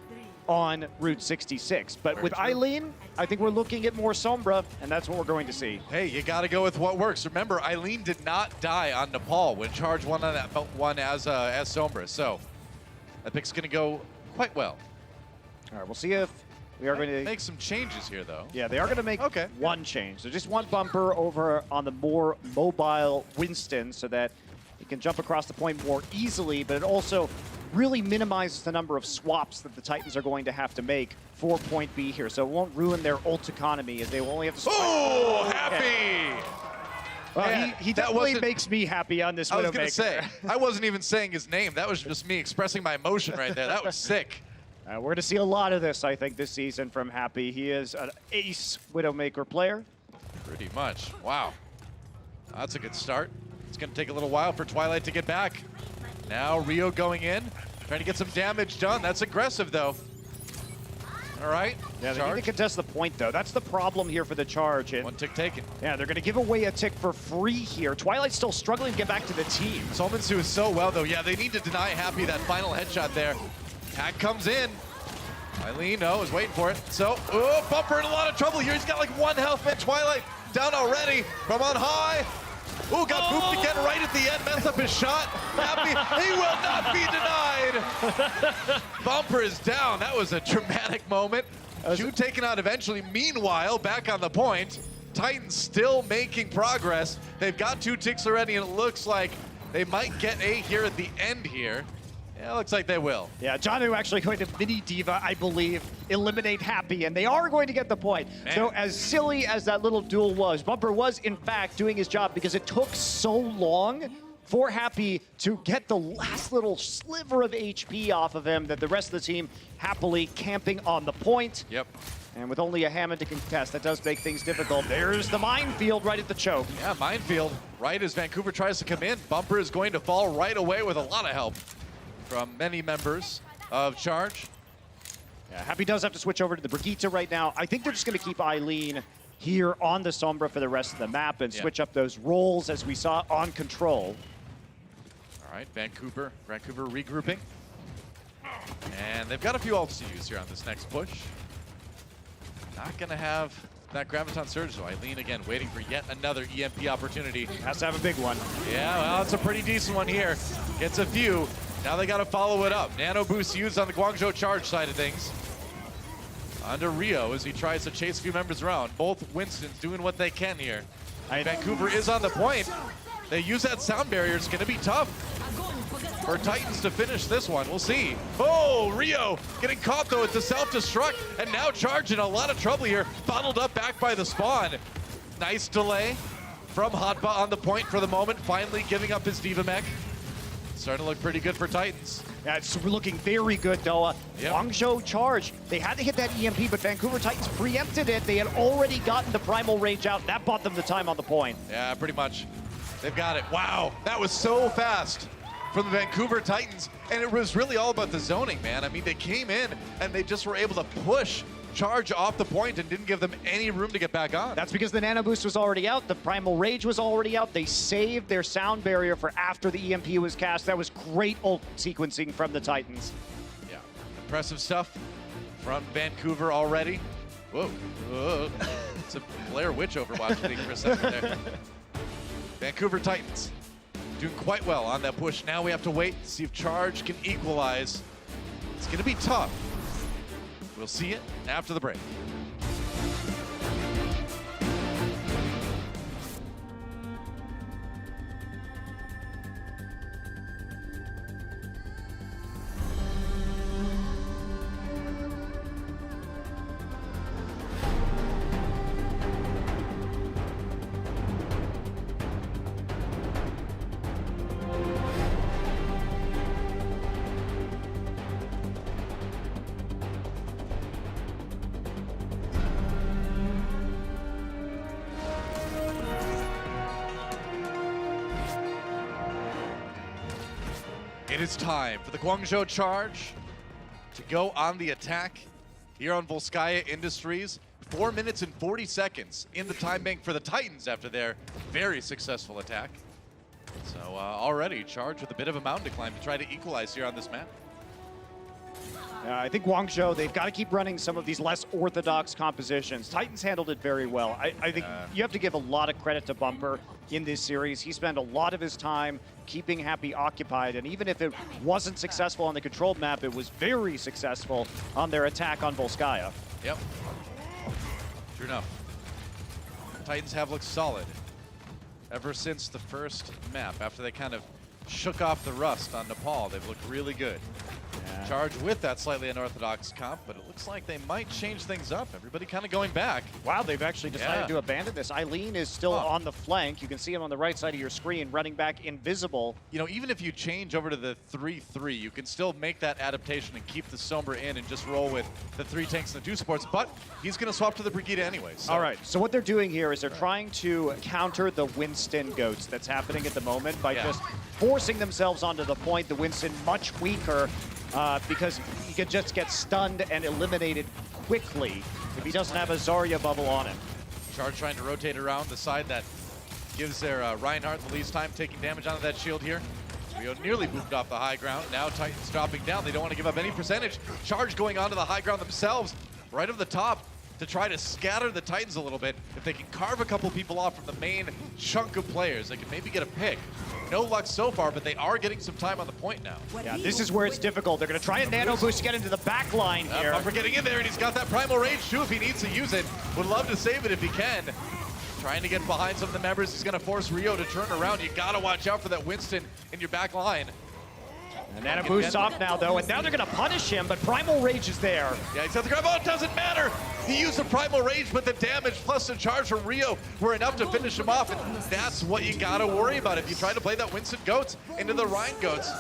on Route 66. But with Eileen, I think we're looking at more Sombra, and that's what we're going to see. Hey, you got to go with what works. Remember, Eileen did not die on Nepal when Charge won on that one as Sombra. So that pick's going to go quite well. All right, we'll see if we are going to make some changes here, though. Yeah, they are going to make Okay. one change. So just one bumper over on the more mobile Winston so that he can jump across the point more easily, but it also really minimizes the number of swaps that the Titans are going to have to make for point B here. So it won't ruin their ult economy as they will only have to swap. Oh, happy! Well, Man, he that definitely wasn't- makes me happy on this I was Widowmaker. going to say, I wasn't even saying his name. That was just me expressing my emotion right there. That was sick. We're going to see a lot of this, I think, this season from Happy. He is an ace Widowmaker player. Pretty much. Wow. That's a good start. It's going to take a little while for Twilight to get back. Now Rio going in, trying to get some damage done. That's aggressive, though. All right. Yeah, they Charge. need to contest the point, though. That's the problem here for the Charge. And One tick taken. yeah, they're going to give away a tick for free here. Twilight's still struggling to get back to the team. Solmansu is so well, though. Yeah, they need to deny Happy that final headshot there. Hack comes in. Eileen, no, is waiting for it. So, oh, Bumper in a lot of trouble here. He's got like 1 health, man. Twilight down already from on high. Ooh, got booped again right at the end. Messed up his shot. Happy, he will not be denied. Bumper is down. That was a dramatic moment. Shoot taken out eventually. Meanwhile, back on the point, Titans still making progress. They've got 2 ticks already, and it looks like they might get A here at the end here. Yeah, it looks like they will. Yeah, Janu actually going to mini diva, I believe, eliminate Happy, and they are going to get the point. Man. So as silly as that little duel was, Bumper was in fact doing his job because it took so long for Happy to get the last little sliver of HP off of him that the rest of the team happily camping on the point. Yep. And with only a Hammond to contest, that does make things difficult. There's the minefield right at the choke. Yeah, minefield. Right as Vancouver tries to come in, Bumper is going to fall right away with a lot of help from many members of Charge. Yeah, Happy does have to switch over to the Brigitte right now. I think they're just going to keep Eileen here on the Sombra for the rest of the map and switch up those roles as we saw on Control. All right, Vancouver regrouping. And they've got a few ults to use here on this next push. Not going to have that Graviton Surge, though. Eileen, again, waiting for yet another EMP opportunity. Has to have a big one. Yeah, well, it's a pretty decent one here. Gets a few. Now they got to follow it up. Nano boost used on the Guangzhou Charge side of things. Onto Rio as he tries to chase a few members around. Both Winstons doing what they can here. Vancouver is on the point. They use that sound barrier. It's going to be tough for Titans to finish this one. We'll see. Oh, Rio getting caught, though, at the self-destruct. And now Charge in a lot of trouble here. Bottled up back by the spawn. Nice delay from Hotba on the point for the moment. Finally giving up his Diva mech. Starting to look pretty good for Titans. Yeah, it's looking very good, Doa. Yep. Guangzhou Charge. They had to hit that EMP, but Vancouver Titans preempted it. They had already gotten the primal range out. That bought them the time on the point. Yeah, pretty much. They've got it. Wow, that was so fast from the Vancouver Titans. And it was really all about the zoning, man. I mean, they came in and they just were able to push Charge off the point and didn't give them any room to get back on. That's because the Nano Boost was already out. The Primal Rage was already out. They saved their sound barrier for after the EMP was cast. That was great ult sequencing from the Titans. Yeah. Impressive stuff from Vancouver already. Whoa. Whoa. It's a Blair Witch Overwatch thing for a second there. Vancouver Titans doing quite well on that push. Now we have to wait to see if Charge can equalize. It's going to be tough. We'll see it after the break. It is time for the Guangzhou Charge to go on the attack here on Volskaya Industries. 4 minutes and 40 seconds in the time bank for the Titans after their very successful attack. So already Charge with a bit of a mountain to climb to try to equalize here on this map. I think Guangzhou, they've got to keep running some of these less orthodox compositions. Titans handled it very well. I think you have to give a lot of credit to Bumper in this series. He spent a lot of his time keeping Happy occupied, and even if it wasn't successful on the controlled map, it was very successful on their attack on Volskaya. Yep. True enough. Titans have looked solid ever since the first map. After they kind of shook off the rust on Nepal, they've looked really good. Charge with that slightly unorthodox comp, but it looks like they might change things up. Everybody kind of going back. Wow, they've actually decided to abandon this. Eileen is still on the flank. You can see him on the right side of your screen, running back invisible. You know, even if you change over to the 3-3, you can still make that adaptation and keep the Sombra in and just roll with the 3 tanks and the 2 supports, but he's going to swap to the Brigida anyway. So. All right, so what they're doing here is they're trying to counter the Winston goats that's happening at the moment by just forcing themselves onto the point. The Winston much weaker, because he can just get stunned and eliminated quickly if he doesn't have a Zarya bubble on him. Charge trying to rotate around the side that gives their Reinhardt the least time taking damage onto that shield here. Rio nearly moved off the high ground. Now Titans dropping down. They don't want to give up any percentage. Charge going onto the high ground themselves, right over the top, to try to scatter the Titans a little bit. If they can carve a couple people off from the main chunk of players, they can maybe get a pick. No luck so far, but they are getting some time on the point now. Yeah, this is where it's difficult. They're going to try a nano boost to get into the back line here. Bumper getting in there, and he's got that primal rage too if he needs to use it. Would love to save it if he can. Trying to get behind some of the members. He's going to force Rio to turn around. You got to watch out for that Winston in your back line. And nano boost off now, though, and now they're going to punish him, but primal rage is there. Yeah, he's at the grab. Oh, it doesn't matter. He used the primal rage, but the damage plus the charge from Rio were enough to finish him off, and that's what you got to worry about if you try to play that Winston Goats into the Rhine Goats.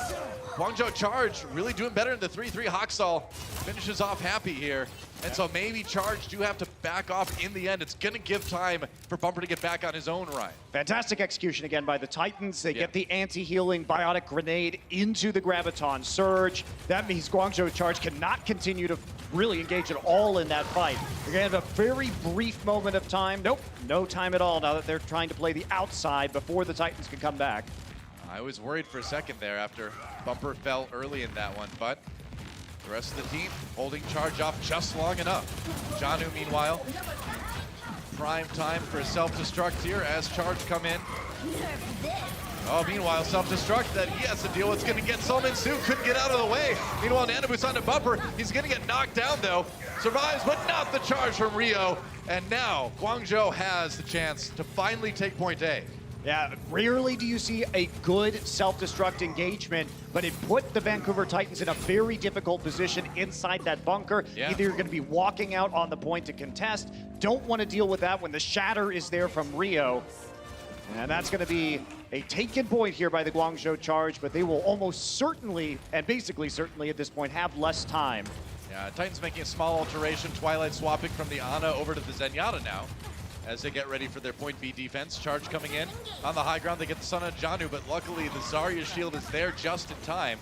Guangzhou Charge really doing better in the 3-3. Hawkstall finishes off Happy here. And so maybe Charge do have to back off in the end. It's going to give time for Bumper to get back on his own Rhine. Fantastic execution again by the Titans. They get the anti-healing biotic grenade into the Graviton Surge. That means Guangzhou Charge cannot continue to really engage at all in that fight. They're going to have a very brief moment of time. Nope, no time at all now that they're trying to play the outside before the Titans can come back. I was worried for a second there after Bumper fell early in that one, but the rest of the team holding Charge off just long enough. Janu, meanwhile, prime time for a self-destruct here as Charge come in. Oh, meanwhile, self-destruct that he has to deal with. It's going to get Solomon Sue, couldn't get out of the way. Meanwhile, Nanoboo's on the Bumper. He's going to get knocked down, though. Survives, but not the charge from Rio. And now, Guangzhou has the chance to finally take point A. Yeah, rarely do you see a good self-destruct engagement, but it put the Vancouver Titans in a very difficult position inside that bunker. Yeah. Either you're going to be walking out on the point to contest, don't want to deal with that when the shatter is there from Rio. And that's going to be a taken point here by the Guangzhou Charge, but they will almost certainly, and basically certainly at this point, have less time. Yeah, Titans making a small alteration, Twilight swapping from the Ana over to the Zenyatta now, as they get ready for their point B defense. Charge coming in on the high ground. They get the Son of Janu, but luckily the Zarya shield is there just in time.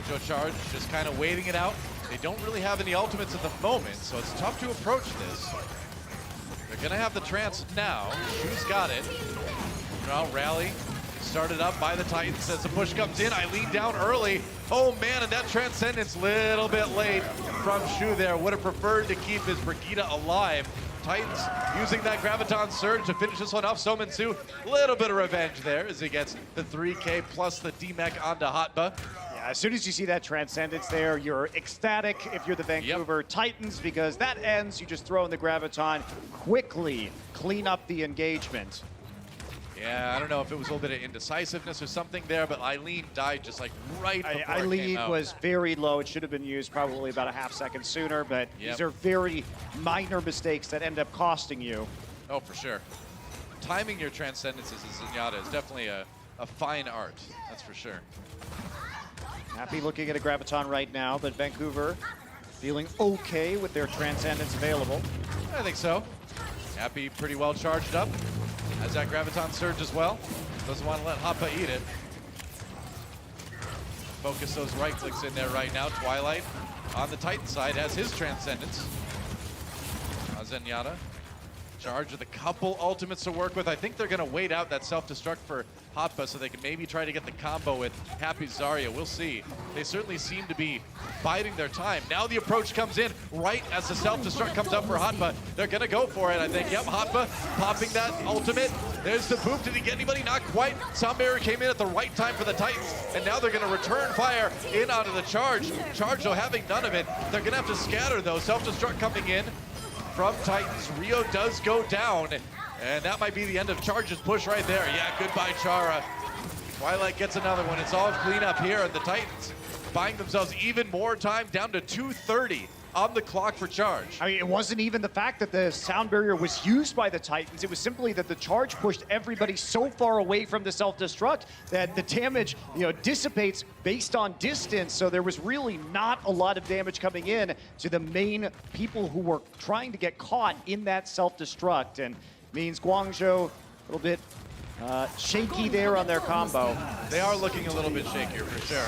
Joe Charge just kind of waiting it out. They don't really have any ultimates at the moment, so it's tough to approach this. They're gonna have the trance now. Who's got it? Now Rally started up by the Titans as the push comes in. Eileen down early. Oh man, and that Transcendence little bit late from Shu there. Would have preferred to keep his Brigitte alive. Titans using that Graviton Surge to finish this one off. Sominsu, little bit of revenge there as he gets the 3K plus the D-Mech onto Hotba. Yeah, as soon as you see that Transcendence there, you're ecstatic if you're the Vancouver Titans, because that ends, you just throw in the Graviton, quickly clean up the engagement. Yeah, I don't know if it was a little bit of indecisiveness or something there, but Eileen died just like right before it came Eileen out. was very low. It should have been used probably about a half second sooner, but these are very minor mistakes that end up costing you. Oh, for sure. Timing your Transcendences as Zenyatta is definitely a fine art, that's for sure. Happy looking at a Graviton right now, but Vancouver feeling okay with their Transcendence available. I think so. Happy pretty well charged up. Has that Graviton Surge as well. Doesn't want to let Hoppa eat it. Focus those right clicks in there right now. Twilight on the Titan side has his Transcendence. Zenyatta charged with a couple ultimates to work with. I think they're going to wait out that self-destruct for Hotba so they can maybe try to get the combo with Happy Zarya. We'll see. They certainly seem to be biding their time. Now the approach comes in right as the self-destruct comes up for Hotba. They're going to go for it, I think. Yep, Hotba popping that ultimate. There's the boop. Did he get anybody? Not quite. Sound Barrier came in at the right time for the Titans, and now they're going to return fire in onto the charge. Charge, though, having none of it. They're going to have to scatter, though. Self-destruct coming in from Titans. Rio does go down, and that might be the end of Charge's push right there. Yeah, goodbye, Chara. Twilight gets another one. It's all clean up here, and the Titans buying themselves even more time, down to 2:30 on the clock for Charge. I mean, it wasn't even the fact that the sound barrier was used by the Titans. It was simply that the Charge pushed everybody so far away from the self-destruct that the damage, dissipates based on distance. So there was really not a lot of damage coming in to the main people who were trying to get caught in that self-destruct, and means Guangzhou a little bit shaky there on their combo. They are looking a little bit shakier for sure.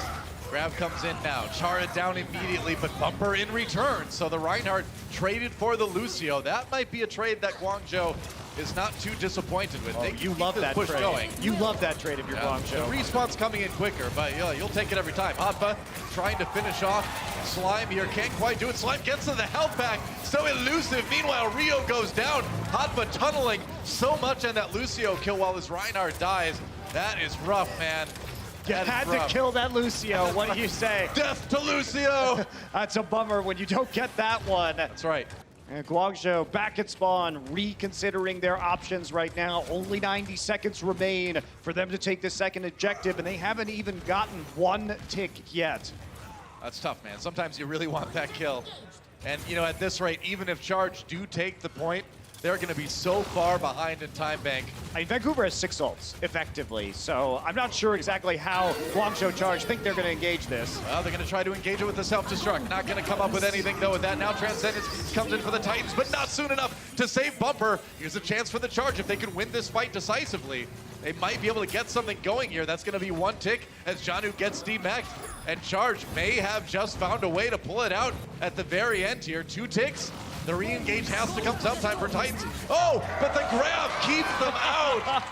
Grab comes in now. Chara down immediately, but Bumper in return. So the Reinhardt traded for the Lucio. That might be a trade that Guangzhou is not too disappointed with. You love that push trade. Going. You love that trade if you're Guangzhou. The respawn's coming in quicker, but you'll take it every time. Hotba trying to finish off Slime here. Can't quite do it. Slime gets to the health pack. So elusive. Meanwhile, Rio goes down. Hotba tunneling so much on that Lucio kill while his Reinhardt dies. That is rough, man. Had to kill that Lucio. What do you say? Death to Lucio! That's a bummer when you don't get that one. That's right. And Guangzhou back at spawn, reconsidering their options right now. Only 90 seconds remain for them to take the second objective, and they haven't even gotten one tick yet. That's tough, man. Sometimes you really want that kill. And, at this rate, even if Charge do take the point, they're going to be so far behind in time bank. I mean, Vancouver has 6 ults, effectively, so I'm not sure exactly how Guangzhou Charge think they're going to engage this. Well, they're going to try to engage it with the self-destruct. Not going to come up with anything, though, with that. Now Transcendence comes in for the Titans, but not soon enough to save Bumper. Here's a chance for the Charge. If they can win this fight decisively, they might be able to get something going here. That's going to be one tick as Janu gets demeched, and Charge may have just found a way to pull it out at the very end here. 2 ticks. The re-engage has to come sometime for Titans. Oh, but the grab keeps them out.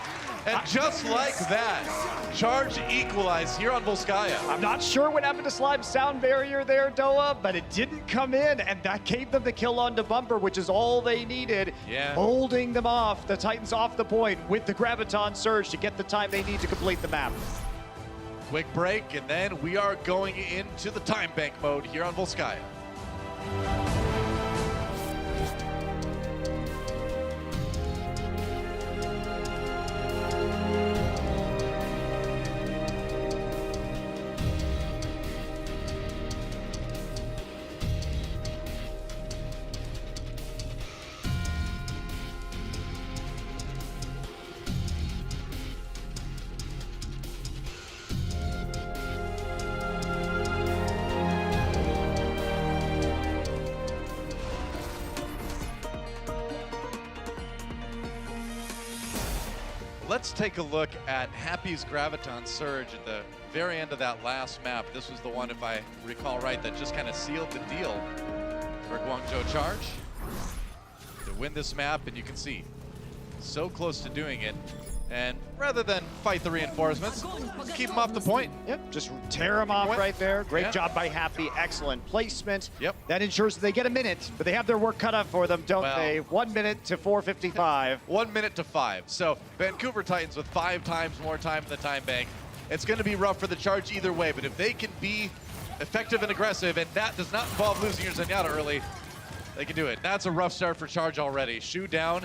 And just like that, Charge equalized here on Volskaya. I'm not sure what happened to Slime's sound barrier there, Doa, but it didn't come in, and that gave them the kill onto Bumper, which is all they needed. Yeah. Holding them off, the Titans off the point with the Graviton Surge to get the time they need to complete the map. Quick break, and then we are going into the time bank mode here on Volskaya. Let's take a look at Happy's Graviton Surge at the very end of that last map. This was the one, if I recall right, that just kind of sealed the deal for Guangzhou Charge to win this map, and you can see so close to doing it. And rather than fight the reinforcements, keep them off the point. Yep, just tear them off right there. Great Yeah. job by Happy, excellent placement. Yep. That ensures that they get a minute, but they have their work cut out for them, don't Well- they? 1 minute to 4:55. 1 minute to 5. So Vancouver Titans with 5 times more time in the time bank. It's going to be rough for the Charge either way, but if they can be effective and aggressive, and that does not involve losing your Zenyatta early, they can do it. That's a rough start for Charge already. Shoe down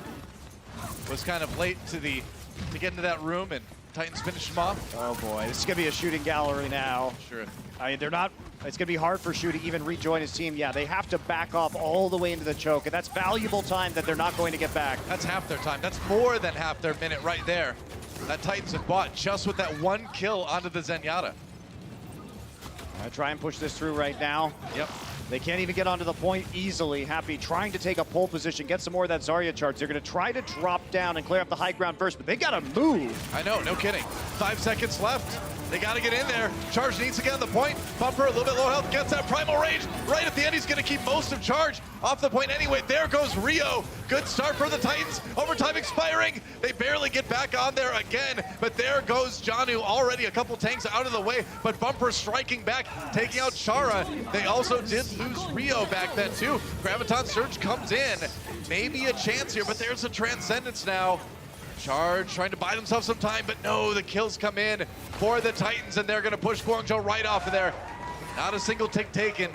was kind of late to get into that room, and Titans finish him off. Oh boy, this is gonna be a shooting gallery now. Sure. I mean, it's gonna be hard for Shu to even rejoin his team. Yeah, they have to back off all the way into the choke, and that's valuable time that they're not going to get back. That's half their time. That's more than half their minute right there. That Titans have bought just with that 1 kill onto the Zenyatta. Try and push this through right now. Yep. They can't even get onto the point easily. Happy trying to take a pole position, get some more of that Zarya charge. They're going to try to drop down and clear up the high ground first, but they got to move. I know, no kidding. 5 seconds left. They got to get in there. Charge needs to get on the point. Bumper, a little bit low health, gets that primal rage. Right at the end, he's going to keep most of Charge off the point anyway. There goes Rio. Good start for the Titans. Overtime expiring. They barely get back on there again, but there goes Janu. Already a couple tanks out of the way, but Bumper striking back, taking out Chara. They also did lose Rio back then too. Graviton Surge comes in. Maybe a chance here, but there's a Transcendence now. Charge trying to buy themselves some time, but no, the kills come in for the Titans, and they're going to push Guangzhou right off of there. Not a single tick taken,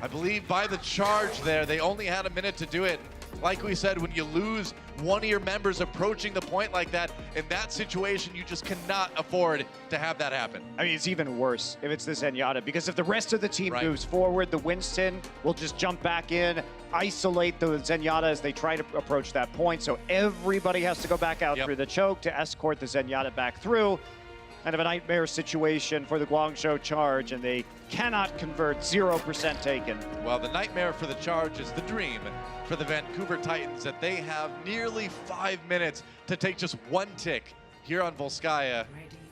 I believe, by the Charge there. They only had a minute to do it. Like we said, when you lose one of your members approaching the point like that, in that situation, you just cannot afford to have that happen. I mean, it's even worse if it's the Zenyatta, because if the rest of the team Right. moves forward, the Winston will just jump back in, isolate the Zenyatta as they try to approach that point. So everybody has to go back out Yep. through the choke to escort the Zenyatta back through. Kind of a nightmare situation for the Guangzhou Charge, and they cannot convert, 0% taken. Well, the nightmare for the Charge is the dream for the Vancouver Titans, that they have nearly 5 minutes to take just 1 tick here on Volskaya.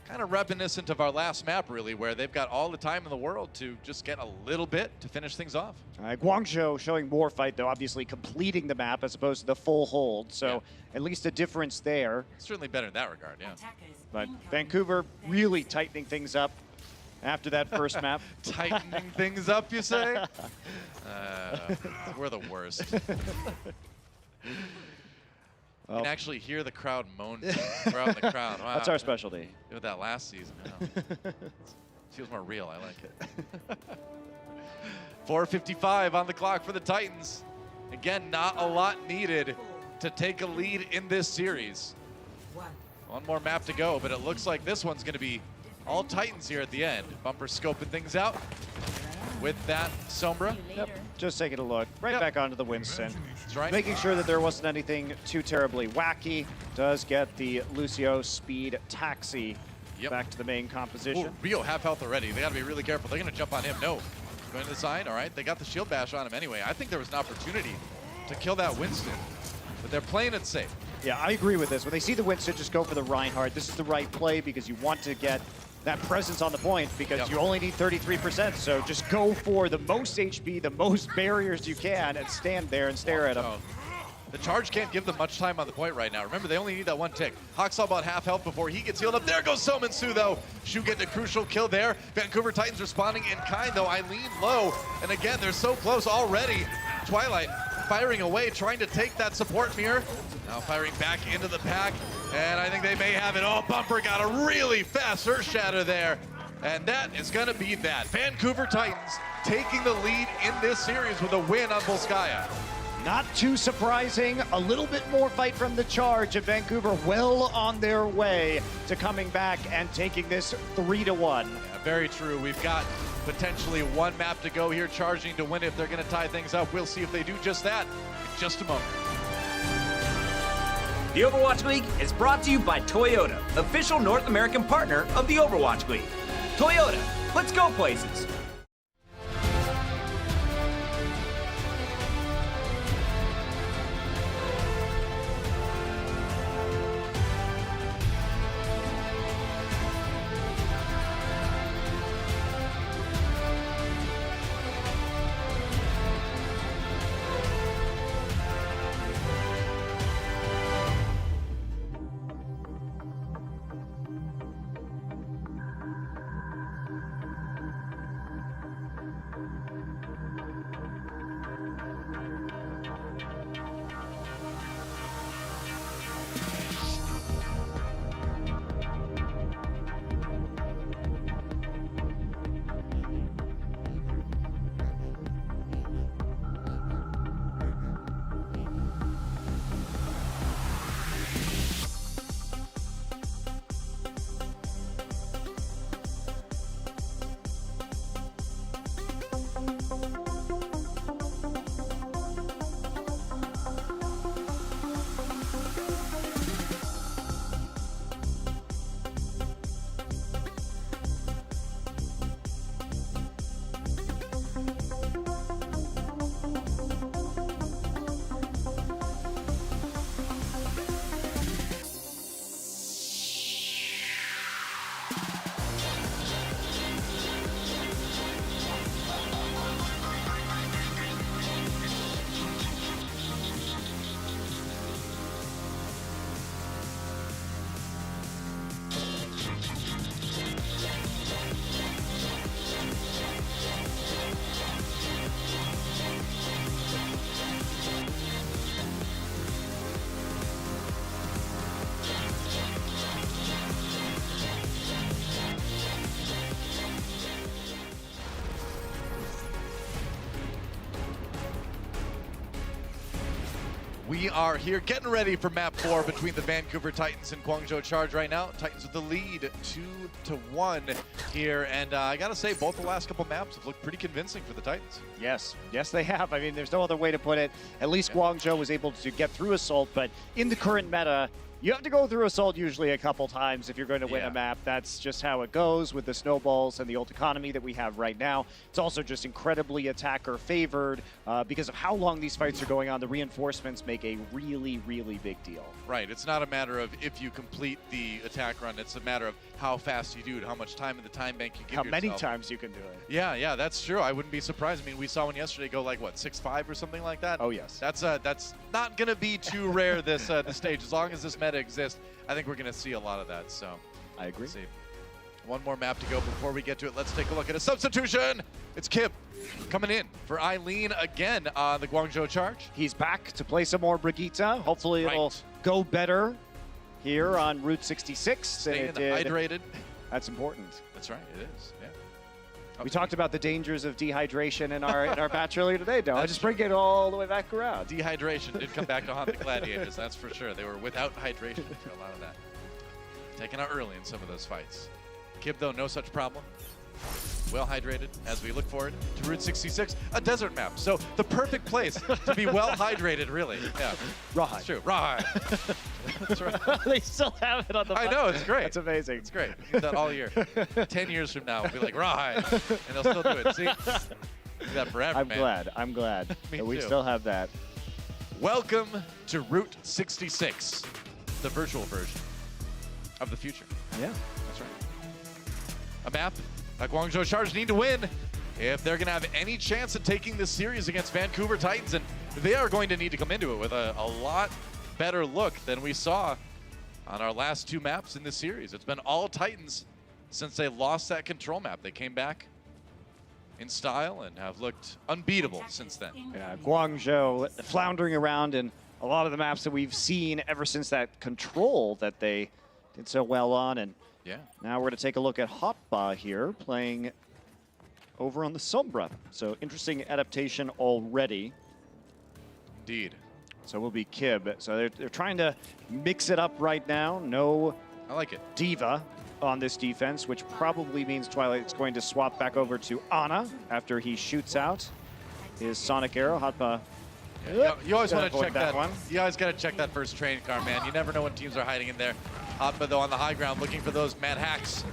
Kind of reminiscent of our last map, really, where they've got all the time in the world to just get a little bit to finish things off. Guangzhou showing more fight, though, obviously completing the map as opposed to the full hold. So Yeah. at least a difference there. Certainly better in that regard, yeah. But Vancouver really tightening things up after that first map. Tightening things up, you say? We're the worst. You can actually hear the crowd moan throughout the crowd. Wow. That's our specialty. Did that last season. Wow. Feels more real. I like it. 4:55 on the clock for the Titans. Again, not a lot needed to take a lead in this series. One more map to go, but it looks like this one's going to be all Titans here at the end. Bumper scoping things out with that Sombra. Yep. Just taking a look. Right Yep. back onto the Winston. That's right. Making sure that there wasn't anything too terribly wacky. Does get the Lucio speed taxi Yep. back to the main composition. Ooh, Rio half health already. They got to be really careful. They're going to jump on him. No. Going to the side. All right. They got the shield bash on him anyway. I think there was an opportunity to kill that Winston, but they're playing it safe. Yeah, I agree with this. When they see the Winston, just go for the Reinhardt. This is the right play because you want to get that presence on the point because Yep. you only need 33%. So just go for the most HP, the most barriers you can, and stand there and stare at them. Oh. The Charge can't give them much time on the point right now. Remember, they only need that 1 tick. Hawksaw about half health before he gets healed up. There goes Soman Su, though. Shu getting a crucial kill there. Vancouver Titans responding in kind, though. Eileen low. And again, they're so close already. Twilight firing away, trying to take that support mirror. Now firing back into the pack. And I think they may have it. Oh, Bumper got a really fast Earth Shatter there. And that is going to be that. Vancouver Titans taking the lead in this series with a win on Volskaya. Not too surprising. A little bit more fight from the Charge, and Vancouver well on their way to coming back and taking this 3-1. Yeah, very true. We've got potentially 1 map to go here, charging to win if they're going to tie things up. We'll see if they do just that in just a moment. The Overwatch League is brought to you by Toyota, official North American partner of the Overwatch League. Toyota, let's go places. We are here getting ready for map 4 between the Vancouver Titans and Guangzhou Charge right now. Titans with the lead 2-1 here, and I gotta say, both the last couple maps have looked pretty convincing for the Titans. Yes, yes they have. I mean, there's no other way to put it. At least Guangzhou was able to get through Assault, but in the current meta, you have to go through Assault usually a couple times if you're going to win a map. That's just how it goes with the snowballs and the ult economy that we have right now. It's also just incredibly attacker favored because of how long these fights are going on. The reinforcements make a really, really big deal. Right, it's not a matter of if you complete the attack run, it's a matter of how fast you do it, how much time in the time bank you give yourself. How many times you can do it. Yeah, that's true. I wouldn't be surprised. I mean, we saw one yesterday go like, what, 6-5 or something like that? Oh, yes. That's not going to be too rare this stage. As long as this meta exists, I think we're going to see a lot of that. So I agree. Let's see. One more map to go before we get to it. Let's take a look at a substitution. It's Kib coming in for Eileen again on the Guangzhou Charge. He's back to play some more Brigitte. Hopefully it'll go better here on Route 66. Staying hydrated. That's important. That's right, it is, yeah. We talked about the dangers of dehydration in our batch earlier today, Don't I just bring it all the way back around. Dehydration did come back to haunt the Gladiators, that's for sure. They were without hydration for a lot of that. Taken out early in some of those fights. Kib, though, no such problem. Well hydrated as we look forward to Route 66, a desert map. So the perfect place to be well hydrated, really. Yeah, Rawhide. That's true. Rawhide. That's right. They still have it on the. I know, it's great. That's amazing. It's great. We use that all year. 10 years from now, we'll be like Rawhide, and they'll still do it. See, do that forever, man. I'm glad Me that we too. still have that. Welcome to Route 66, the virtual version of the future. Yeah. That's right. A map that Guangzhou Charge need to win if they're going to have any chance at taking this series against Vancouver Titans, and they are going to need to come into it with a lot better look than we saw on our last two maps in this series. It's been all Titans since they lost that control map. They came back in style and have looked unbeatable since then. Yeah, Guangzhou floundering around in a lot of the maps that we've seen ever since that control that they did so well on. And yeah, now we're going to take a look at Hotba here playing over on the Sombra. So interesting adaptation already. Indeed. So will be Kib. So they're trying to mix it up right now. No I like it. Diva on this defense, which probably means Twilight's going to swap back over to Ana after he shoots out his Sonic Arrow. Hotba. Yeah, you always want to check that one. You always got to check that first train car, man. You never know when teams are hiding in there. Hotba, though, on the high ground, looking for those mad hacks.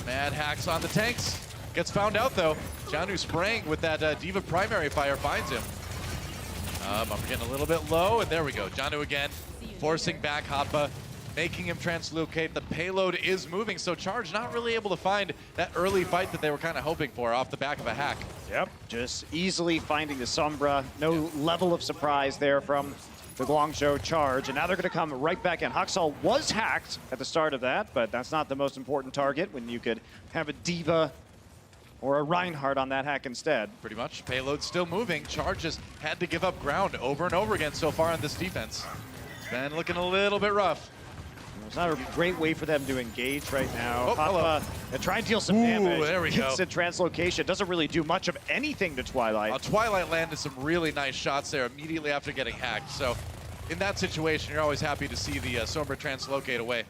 Mad hacks on the tanks. Gets found out, though. Janu spraying with that Diva primary fire finds him. I'm getting a little bit low, and there we go. Janu again, forcing back Hotba, making him translocate. The payload is moving, so Charge not really able to find that early fight that they were kind of hoping for off the back of a hack. Yep, just easily finding the Sombra. No level of surprise there from the Guangzhou Charge, and now they're going to come right back in. Haksal was hacked at the start of that, but that's not the most important target when you could have a Diva or a Reinhardt on that hack instead. Pretty much. Payload still moving. Charge has had to give up ground over and over again so far in this defense. It's been looking a little bit rough. It's not a great way for them to engage right now. Oh, hello. And try and deal some damage. There we go. Instant translocation. Doesn't really do much of anything to Twilight. Twilight landed some really nice shots there immediately after getting hacked. So in that situation, you're always happy to see the Sombra translocate away.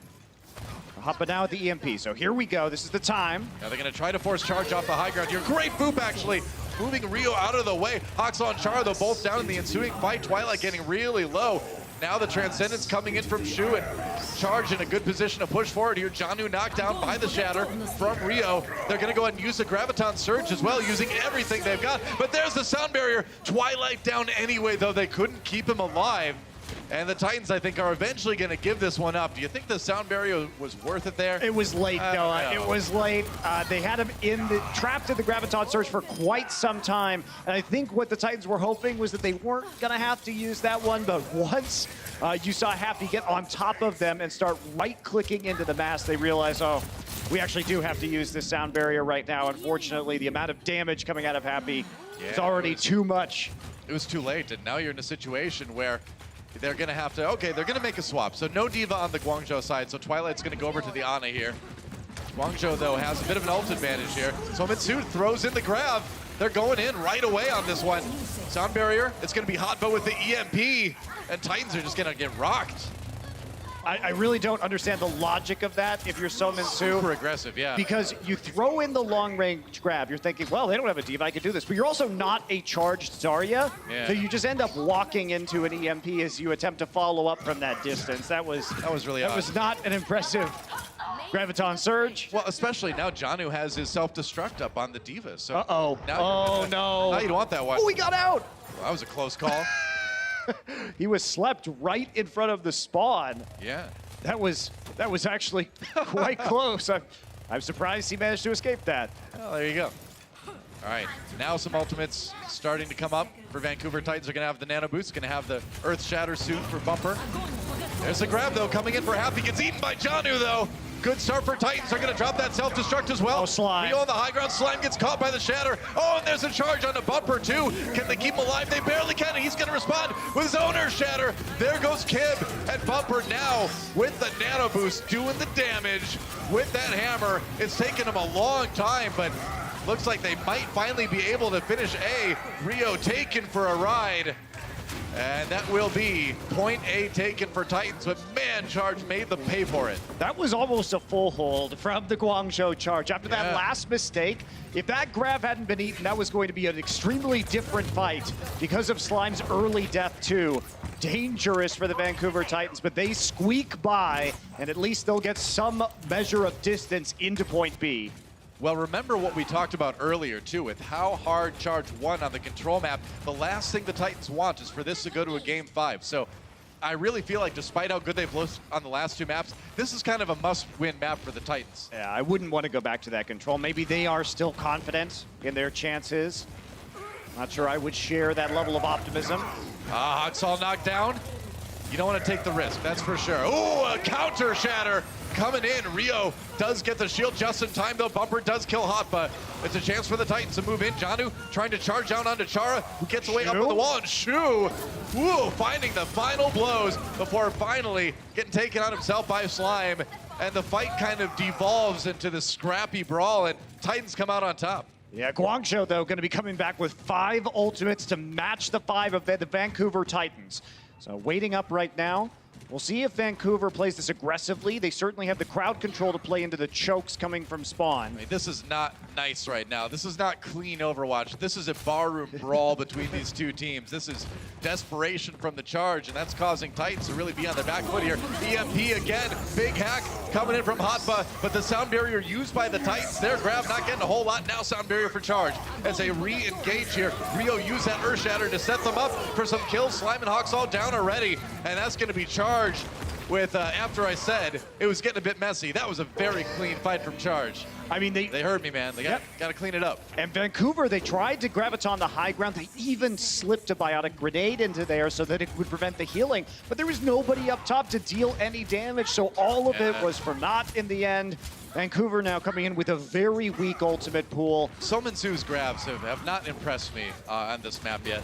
Hoppa now at the EMP. So here we go. This is the time. Now they're going to try to force Charge off the high ground here. Great boop, actually. Moving Rio out of the way. Haksal and Char, though, both down in the ensuing fight. Twilight getting really low. Now the Transcendence coming in from Shu, and Charge in a good position to push forward here. Janu knocked down by the Shatter from Rio. They're going to go ahead and use the Graviton Surge as well, using everything they've got. But there's the sound barrier. Twilight down anyway, though. They couldn't keep him alive. And the Titans, I think, are eventually going to give this one up. Do you think the sound barrier was worth it there? It was late, Noah. No. It was late. They had him trapped in the Graviton Surge for quite some time. And I think what the Titans were hoping was that they weren't going to have to use that one. But once you saw Happy get on top of them and start right-clicking into the mass, they realized, oh, we actually do have to use this sound barrier right now. Unfortunately, the amount of damage coming out of Happy is already too much. It was too late, and now you're in a situation where they're going to have to, okay, they're going to make a swap. So no Diva on the Guangzhou side, so Twilight's going to go over to the Ana here. Guangzhou, though, has a bit of an ult advantage here. So Mitsu throws in the grab. They're going in right away on this one. Sound barrier, it's going to be Hotba with the EMP, and Titans are just going to get rocked. I really don't understand the logic of that if you're Somin Su. Super aggressive, yeah. Because you throw in the long-range grab, you're thinking, well, they don't have a diva, I could do this. But you're also not a charged Zarya, so you just end up walking into an EMP as you attempt to follow up from that distance. That was really that odd. was not an impressive Graviton Surge. Well, especially now Janu has his self-destruct up on the diva. So Uh-oh. Now Oh, no. Now you don't want that one. Oh, he got out! Well, that was a close call. He was slept right in front of the spawn. Yeah. That was actually quite close. I'm surprised he managed to escape that. Well, there you go. All right, now some ultimates starting to come up for Vancouver. Titans are going to have the Nano Boost, going to have the Earth Shatter soon for Bumper. There's the grab, though, coming in for Happy. Gets eaten by Janu, though. Good start for Titans. They're going to drop that self-destruct as well. Oh, Slime. Rio on the high ground. Slime gets caught by the Shatter. Oh, and there's a charge on the Bumper, too. Can they keep him alive? They barely can, and he's going to respond with his own Earth Shatter. There goes Kib, and Bumper now with the Nano Boost doing the damage with that hammer. It's taken him a long time, but looks like they might finally be able to finish A. Rio taken for a ride. And that will be point A taken for Titans, but man, Charge made them pay for it. That was almost a full hold from the Guangzhou Charge. After that last mistake, if that grab hadn't been eaten, that was going to be an extremely different fight because of Slime's early death too. Dangerous for the Vancouver Titans, but they squeak by, and at least they'll get some measure of distance into point B. Well, remember what we talked about earlier, too, with how hard Charge won on the control map. The last thing the Titans want is for this to go to a Game 5. So I really feel like despite how good they've looked on the last two maps, this is kind of a must-win map for the Titans. Yeah, I wouldn't want to go back to that control. Maybe they are still confident in their chances. Not sure I would share that level of optimism. Haksal knocked down. You don't want to take the risk, that's for sure. Ooh, a counter Shatter coming in. Rio does get the shield just in time, though. Bumper does kill Hotba. It's a chance for the Titans to move in. Janu trying to charge down onto Chara, who gets away up on the wall, and Shu, woo, finding the final blows before finally getting taken out himself by Slime. And the fight kind of devolves into this scrappy brawl, and Titans come out on top. Yeah, Guangzhou, though, going to be coming back with 5 ultimates to match the 5 of the Vancouver Titans. So waiting up right now. We'll see if Vancouver plays this aggressively. They certainly have the crowd control to play into the chokes coming from spawn. I mean, this is not nice right now. This is not clean Overwatch. This is a barroom brawl between these two teams. This is desperation from the Charge, and that's causing Titans to really be on their back foot here. EMP again, big hack coming in from Hotba, but the sound barrier used by the Titans. Their grab not getting a whole lot. Now sound barrier for Charge as they re-engage here. Rio used that Earth Shatter to set them up for some kills. Slime and Haksal down already, and that's going to be Charge with, after I said it was getting a bit messy. That was a very clean fight from Charge. I mean, they heard me, man. They got to clean it up. And Vancouver, they tried to grab it on the high ground. They even slipped a biotic grenade into there so that it would prevent the healing. But there was nobody up top to deal any damage, so all of it was for naught in the end. Vancouver now coming in with a very weak ultimate pool. Somin Su's grabs have not impressed me on this map yet.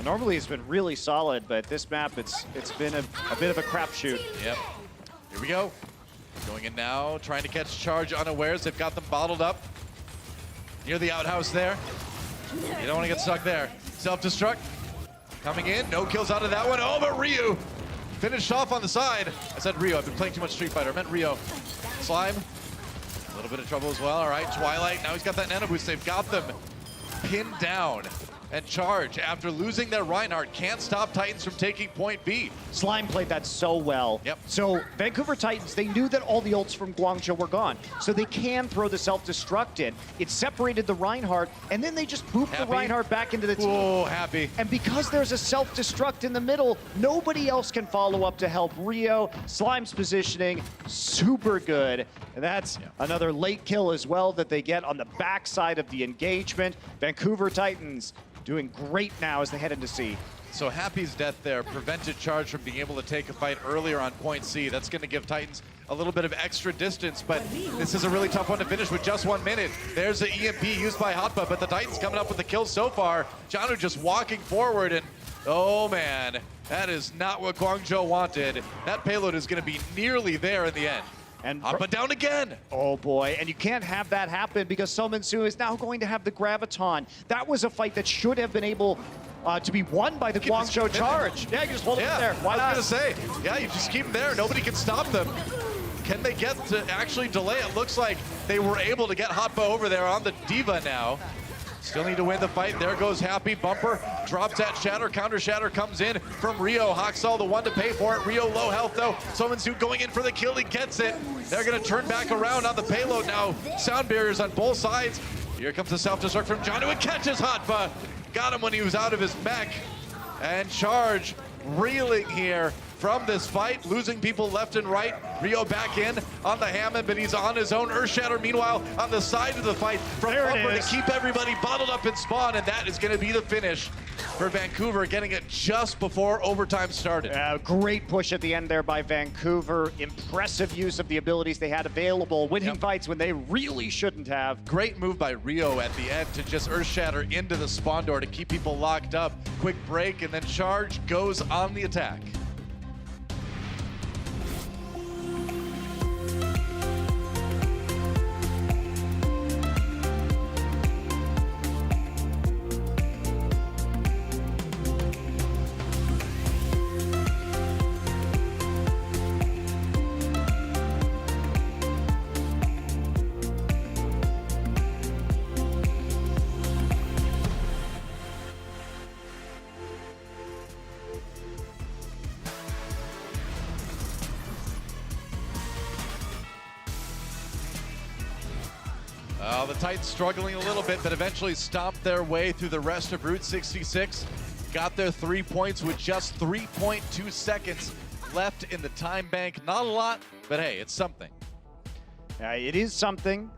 Normally it's been really solid, but this map, it's been a bit of a crapshoot. Yep. Here we go. Going in now, trying to catch Charge unawares. They've got them bottled up near the outhouse there. You don't want to get stuck there. Self-destruct coming in. No kills out of that one. Oh, but Ryu finished off on the side. I said Rio. I've been playing too much Street Fighter. I meant Rio. Slime. A little bit of trouble as well. All right, Twilight. Now he's got that Nano Boost. They've got them pinned down. And Charge, after losing their Reinhardt, can't stop Titans from taking point B. Slime played that so well. Yep. So Vancouver Titans, they knew that all the ults from Guangzhou were gone. So they can throw the self-destruct in. It separated the Reinhardt, and then they just booped the Reinhardt back into the team. Oh, Happy. And because there's a self-destruct in the middle, nobody else can follow up to help Rio. Slime's positioning, super good. And that's another late kill as well that they get on the backside of the engagement. Vancouver Titans doing great now as they head into C. So Happy's death there prevented Charge from being able to take a fight earlier on point C. That's going to give Titans a little bit of extra distance, but this is a really tough one to finish with just 1 minute. There's the EMP used by Hotba, but the Titans coming up with the kills so far. Janu just walking forward, and oh man, that is not what Guangzhou wanted. That payload is going to be nearly there in the end. And Hoppa down again. oh boy, and you can't have that happen because Sominsu is now going to have the Graviton. That was a fight that should have been able to be won by the Guangzhou Charge. Yeah, you just hold it there. Why not? I was gonna say, yeah, you just keep them there. Nobody can stop them. Can they get to actually delay? It looks like they were able to get Hotba over there on the Diva now. Still need to win the fight. There goes Happy. Bumper drops that Shatter. Counter Shatter comes in from Rio. Haksal the one to pay for it. Rio low health though. Sominsu going in for the kill. He gets it. They're going to turn back around on the payload now. Sound barriers on both sides. Here comes the self-destruct from John, who catches Hotba. Got him when he was out of his mech. And Charge reeling here from this fight, losing people left and right. Rio back in on the Hammond, but he's on his own. Earthshatter, meanwhile, on the side of the fight from Bumper to keep everybody bottled up in spawn, and that is going to be the finish for Vancouver, getting it just before overtime started. Great push at the end there by Vancouver. Impressive use of the abilities they had available, winning fights when they really shouldn't have. Great move by Rio at the end to just Earthshatter into the spawn door to keep people locked up. Quick break, and then Charge goes on the attack. The Titans struggling a little bit, but eventually stomped their way through the rest of Route 66. Got their 3 points with just 3.2 seconds left in the time bank. Not a lot, but hey, it's something. It is something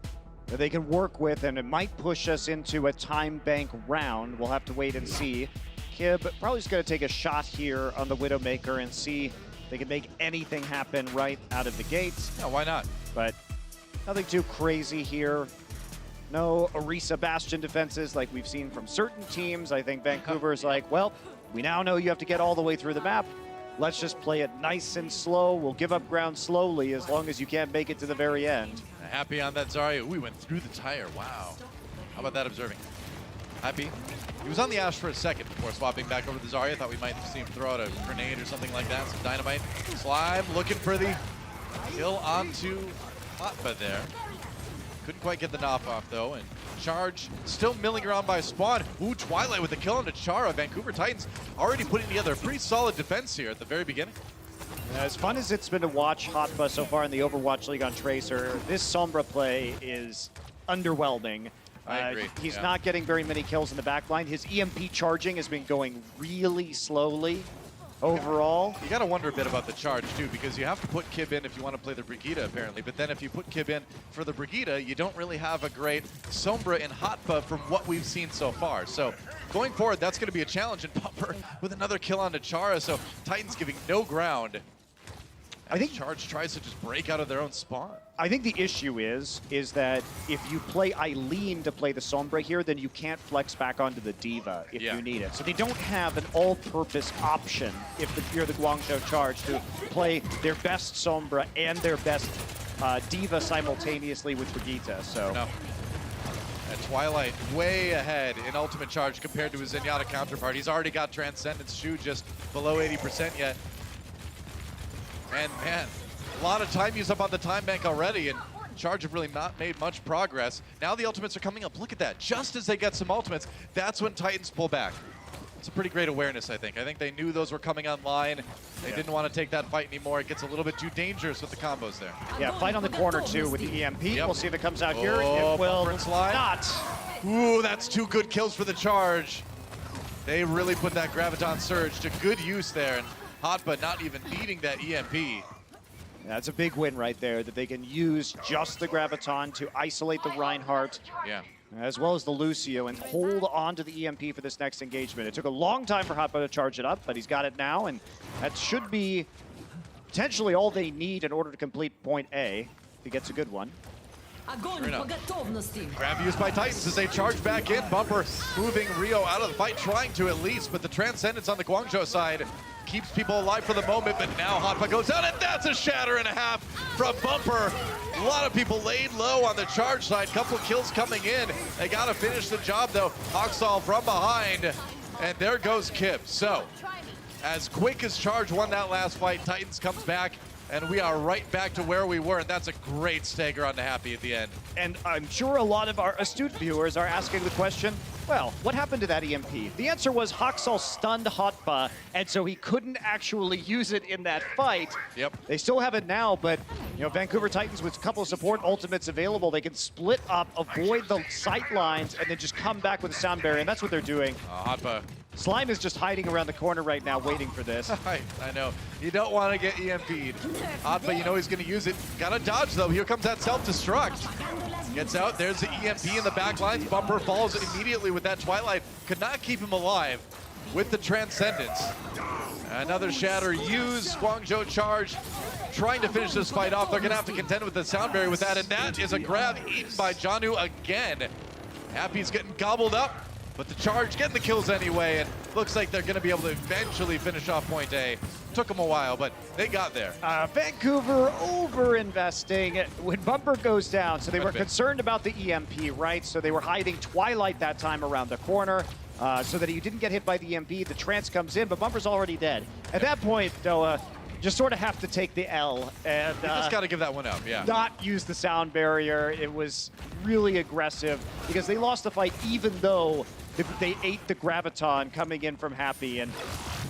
that they can work with, and it might push us into a time bank round. We'll have to wait and see. Kib probably just going to take a shot here on the Widowmaker and see if they can make anything happen right out of the gates. Yeah, why not? But nothing too crazy here. No Orisa Bastion defenses like we've seen from certain teams. I think Vancouver's like, well, we now know you have to get all the way through the map. Let's just play it nice and slow. We'll give up ground slowly as long as you can't make it to the very end. Happy on that Zarya. Ooh, we went through the tire. Wow. How about that observing? Happy. He was on the Ash for a second before swapping back over to Zarya. Thought we might see him throw out a grenade or something like that. Some dynamite. Slime looking for the kill onto Hotba there. Couldn't quite get the knock off though, and Charge still milling around by spawn. Ooh, Twilight with the kill on Chara. Vancouver Titans already putting together a pretty solid defense here at the very beginning. As fun as it's been to watch Hotba so far in the Overwatch League on Tracer, this Sombra play is underwhelming. I agree. He's not getting very many kills in the backline. His EMP charging has been going really slowly overall. You got to wonder a bit about the Charge too, because you have to put Kib in if you want to play the Brigida apparently, but then if you put Kib in for the Brigida, you don't really have a great Sombra and Hotba from what we've seen so far. So going forward, that's going to be a challenge, and Bumper with another kill on Chara, so Titans giving no ground. I think Charge tries to just break out of their own spawn. I think the issue is that if you play Eileen to play the Sombra here, then you can't flex back onto the Diva if you need it. So they don't have an all-purpose option if you're the Guangzhou Charge to play their best Sombra and their best Diva simultaneously with Brigitte. So. No. And Twilight way ahead in Ultimate Charge compared to his Zenyatta counterpart. He's already got Transcendence Shoe just below 80% yet. And man, a lot of time used up on the time bank already, and Charge have really not made much progress. Now the ultimates are coming up. Look at that. Just as they get some ultimates, that's when Titans pull back. It's a pretty great awareness, I think. I think they knew those were coming online. They didn't want to take that fight anymore. It gets a little bit too dangerous with the combos there. Yeah, fight on the corner too with the EMP. Yep. We'll see if it comes out here. Oh, It will slide. not. Ooh, that's 2 good kills for the Charge. They really put that Graviton Surge to good use there, and Hotba not even needing that EMP. That's a big win right there, that they can use just the Graviton to isolate the Reinhardt, as well as the Lucio, and hold on to the EMP for this next engagement. It took a long time for Hotba to charge it up, but he's got it now, and that should be potentially all they need in order to complete point A, if he gets a good one. Grab used by Titans as they charge back in. Bumper moving Rio out of the fight, trying to at least, but the Transcendence on the Guangzhou side keeps people alive for the moment, but now Hotpa goes out, and that's a shatter and a half from Bumper. A lot of people laid low on the charge side. Couple kills coming in. They got to finish the job, though. Oxall from behind, and there goes Kip. So, as quick as Charge won that last fight, Titans comes back, and we are right back to where we were, and that's a great stagger on the Happy at the end. And I'm sure a lot of our astute viewers are asking the question, well, what happened to that EMP? The answer was Hoxall stunned Hotpa, and so he couldn't actually use it in that fight. Yep. They still have it now, but Vancouver Titans with a couple of support ultimates available, they can split up, avoid the sight lines, and then just come back with a sound barrier, and that's what they're doing. Hotpa. Slime is just hiding around the corner right now, waiting for this. I know. You don't want to get EMP'd. Hotpa, you know he's going to use it. Got to dodge, though. Here comes that self-destruct. Gets out. There's the EMP in the back lines. Bumper falls immediately with that Twilight. Could not keep him alive with the Transcendence. Another shatter used. Guangzhou charge. Trying to finish this fight off. They're going to have to contend with the sound barrier with that. And that is a grab eaten by Janu again. Happy's getting gobbled up. But the charge getting the kills anyway, and looks like they're going to be able to eventually finish off point A. Took them a while, but they got there. Vancouver over-investing when Bumper goes down. So they were concerned about the EMP, right? So they were hiding Twilight that time around the corner so that he didn't get hit by the EMP. The trance comes in, but Bumper's already dead. At that point, though, just sort of have to take the L and you just got to give that one up, yeah. Not use the sound barrier. It was really aggressive because they lost the fight even though they ate the Graviton coming in from Happy. And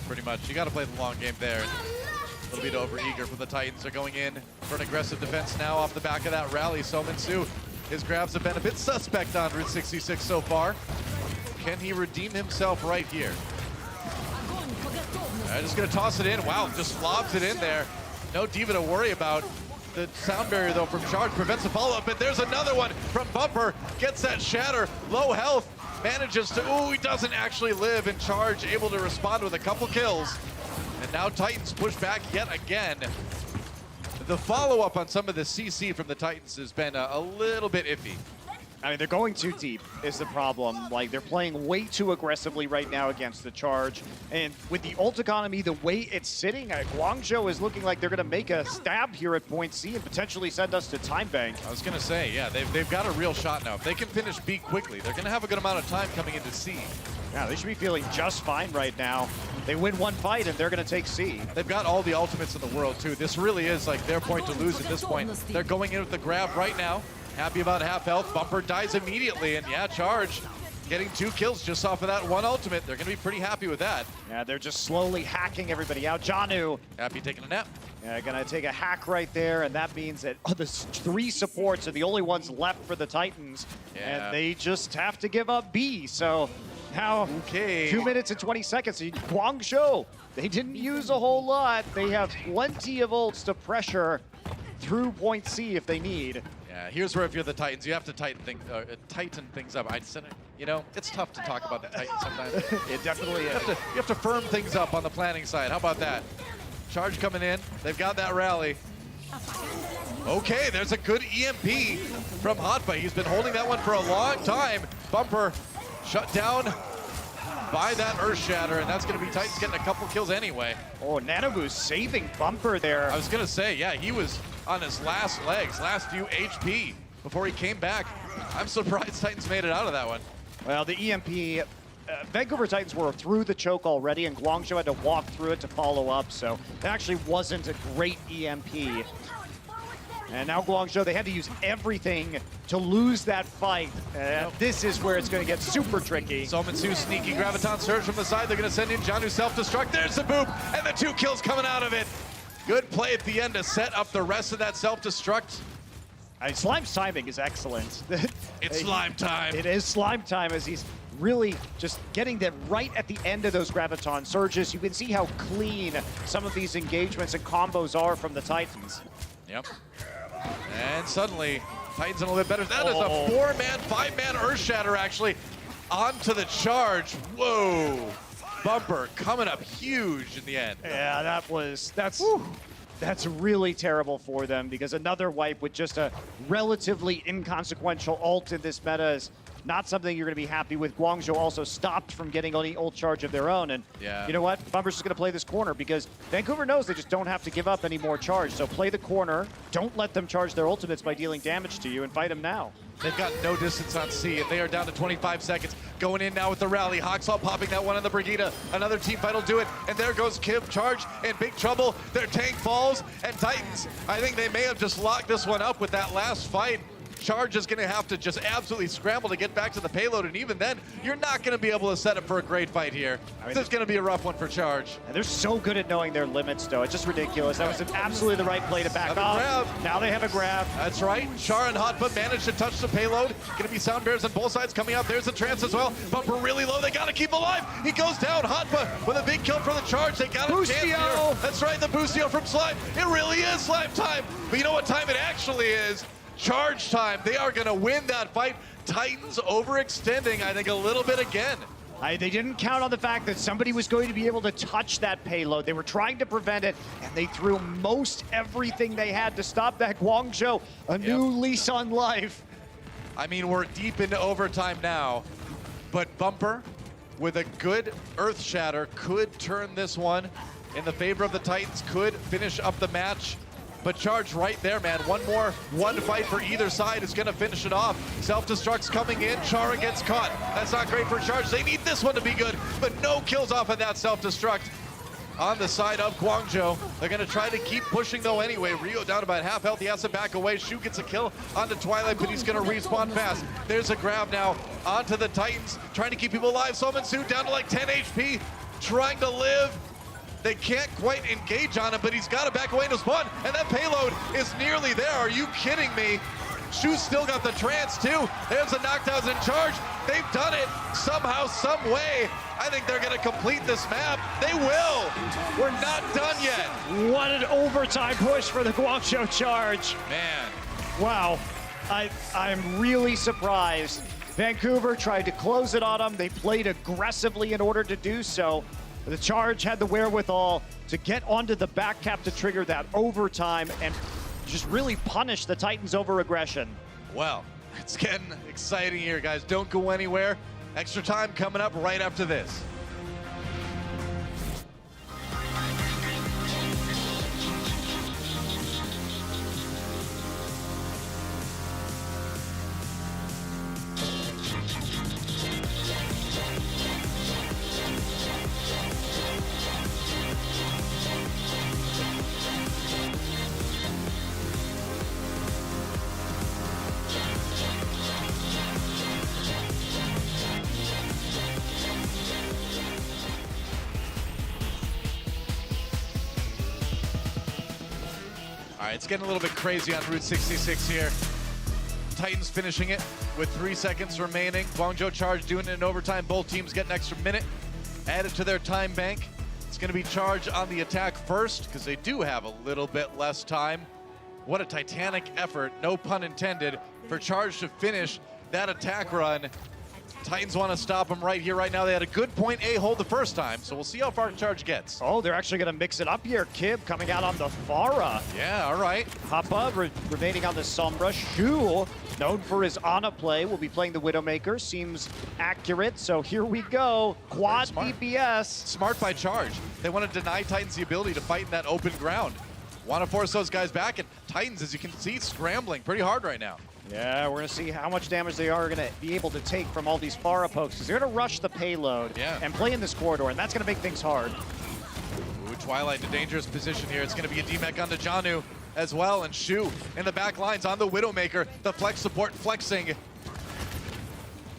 pretty much, you got to play the long game there. A little bit over-eager for the Titans. They're going in for an aggressive defense now off the back of that rally. Sominsu, his grabs have been a bit suspect on Route 66 so far. Can he redeem himself right here? Just going to toss it in. Wow, just lobs it in there. No Diva to worry about. The sound barrier, though, from Charge prevents the follow-up, but there's another one from Bumper. Gets that shatter. Low health. Manages to, he doesn't actually live, and Charge able to respond with a couple kills. And now Titans push back yet again. The follow-up on some of the CC from the Titans has been a little bit iffy. I mean, they're going too deep is the problem. Like, they're playing way too aggressively right now against the Charge. And with the ult economy, the way it's sitting, Guangzhou is looking like they're going to make a stab here at point C and potentially send us to time bank. I was going to say, yeah, they've got a real shot now. If they can finish B quickly, they're going to have a good amount of time coming into C. Yeah, they should be feeling just fine right now. They win one fight and they're going to take C. They've got all the ultimates in the world, too. This really is like their point to lose at this point. They're going in with the grab right now. Happy about half health. Bumper dies immediately, and yeah, Charge getting 2 kills just off of that one ultimate. They're going to be pretty happy with that. Yeah, they're just slowly hacking everybody out. Janu. Happy taking a nap. Yeah, gonna take a hack right there, and that means that the 3 supports are the only ones left for the Titans, and they just have to give up B. So now, 2 minutes and 20 seconds. Guangzhou, they didn't use a whole lot. They have plenty of ults to pressure through point C if they need. Yeah, here's where if you're the Titans, you have to tighten things up. It's tough to talk about the Titans sometimes. It definitely is. You have to firm things up on the planning side. How about that? Charge coming in. They've got that rally. Okay, there's a good EMP from Hotpa. He's been holding that one for a long time. Bumper shut down by that Earth Shatter, and that's going to be Titans getting a couple kills anyway. Oh, Nanobu's saving Bumper there. I was going to say, yeah, he was on his last legs, last few HP before he came back. I'm surprised Titans made it out of that one. Well, the EMP, Vancouver Titans were through the choke already, and Guangzhou had to walk through it to follow up, so it actually wasn't a great EMP. And now Guangzhou, they had to use everything to lose that fight. This is where it's going to get super tricky. Sominsu, sneaky Graviton Surge from the side. They're going to send in Janu self-destruct. There's the boop, and the 2 kills coming out of it. Good play at the end to set up the rest of that self-destruct. Slime's timing is excellent. It's slime time. It is slime time as he's really just getting them right at the end of those Graviton Surges. You can see how clean some of these engagements and combos are from the Titans. Yep. And suddenly, Titans in a little bit better. That is a 4-man, 5-man Earth Shatter actually onto the Charge. Whoa. Bumper coming up huge in the end. Yeah, that's really terrible for them because another wipe with just a relatively inconsequential ult in this meta is not something you're going to be happy with. Guangzhou also stopped from getting any ult charge of their own. And yeah. You know what? Bumper's just going to play this corner because Vancouver knows they just don't have to give up any more charge. So play the corner. Don't let them charge their ultimates by dealing damage to you and fight them now. They've got no distance on C, and they are down to 25 seconds. Going in now with the rally. Hawksall popping that one on the Brigida. Another team fight will do it, and there goes Kim. Charge in big trouble. Their tank falls, and Titans, I think they may have just locked this one up with that last fight. Charge is going to have to just absolutely scramble to get back to the payload, and even then, you're not going to be able to set up for a great fight here. This is going to be a rough one for Charge. And they're so good at knowing their limits, though. It's just ridiculous. That was absolutely the right play to back off. Grab. Now they have a grab. That's right. Char and Hotfoot managed to touch the payload. Going to be sound bears on both sides coming out. There's the trance as well. Bumper really low. They got to keep alive. He goes down. Hotfoot with a big kill for the Charge. They got a chance here. That's right. The Boostio from Slime. It really is Slime time. But you know what time it actually is? Charge time. They are going to win that fight. Titans overextending, I think, a little bit again. They didn't count on the fact that somebody was going to be able to touch that payload. They were trying to prevent it, and they threw most everything they had to stop that. Guangzhou, a new lease on life. I mean, we're deep into overtime now, but Bumper, with a good Earth Shatter, could turn this one in the favor of the Titans, could finish up the match. But Charge right there, man. One fight for either side is going to finish it off. Self-destruct's coming in. Chara gets caught. That's not great for Charge. They need this one to be good, but no kills off of that self-destruct on the side of Guangzhou. They're going to try to keep pushing, though, anyway. Rio down about half health. He has to back away. Shu gets a kill onto Twilight, but he's going to respawn fast. There's a grab now onto the Titans, trying to keep people alive. Solomon Su down to like 10 HP, trying to live. They can't quite engage on him, but he's got to back away into spawn, and that payload is nearly there. Are you kidding me? Shu's still got the trance, too. There's the knockdowns in Charge. They've done it somehow, some way. I think they're going to complete this map. They will. We're not done yet. What an overtime push for the Guangzhou Charge. Man. Wow. I'm really surprised. Vancouver tried to close it on them. They played aggressively in order to do so. The Charge had the wherewithal to get onto the back cap to trigger that overtime and just really punish the Titans' over-aggression. Well, it's getting exciting here, guys. Don't go anywhere. Extra time coming up right after this. All right, it's getting a little bit crazy on Route 66 here. Titans finishing it with 3 seconds remaining. Guangzhou Charge doing it in overtime. Both teams get an extra minute added to their time bank. It's going to be Charge on the attack first because they do have a little bit less time. What a titanic effort, no pun intended, for Charge to finish that attack run. Titans want to stop them right here, right now. They had a good point A hold the first time, so we'll see how far Charge gets. Oh, they're actually going to mix it up here. Kib coming out on the Pharah. Yeah, all right. Hoppa remaining on the Sombra. Shu, known for his Ana play, will be playing the Widowmaker. Seems accurate, so here we go. Quad DPS. Smart by Charge. They want to deny Titans the ability to fight in that open ground. Want to force those guys back, and Titans, as you can see, scrambling pretty hard right now. Yeah, we're going to see how much damage they are going to be able to take from all these Pharah pokes, because they're going to rush the payload and play in this corridor, and that's going to make things hard. Ooh, Twilight in a dangerous position here. It's going to be a D-Mech onto Janu as well, and Shu in the back lines on the Widowmaker. The flex support flexing.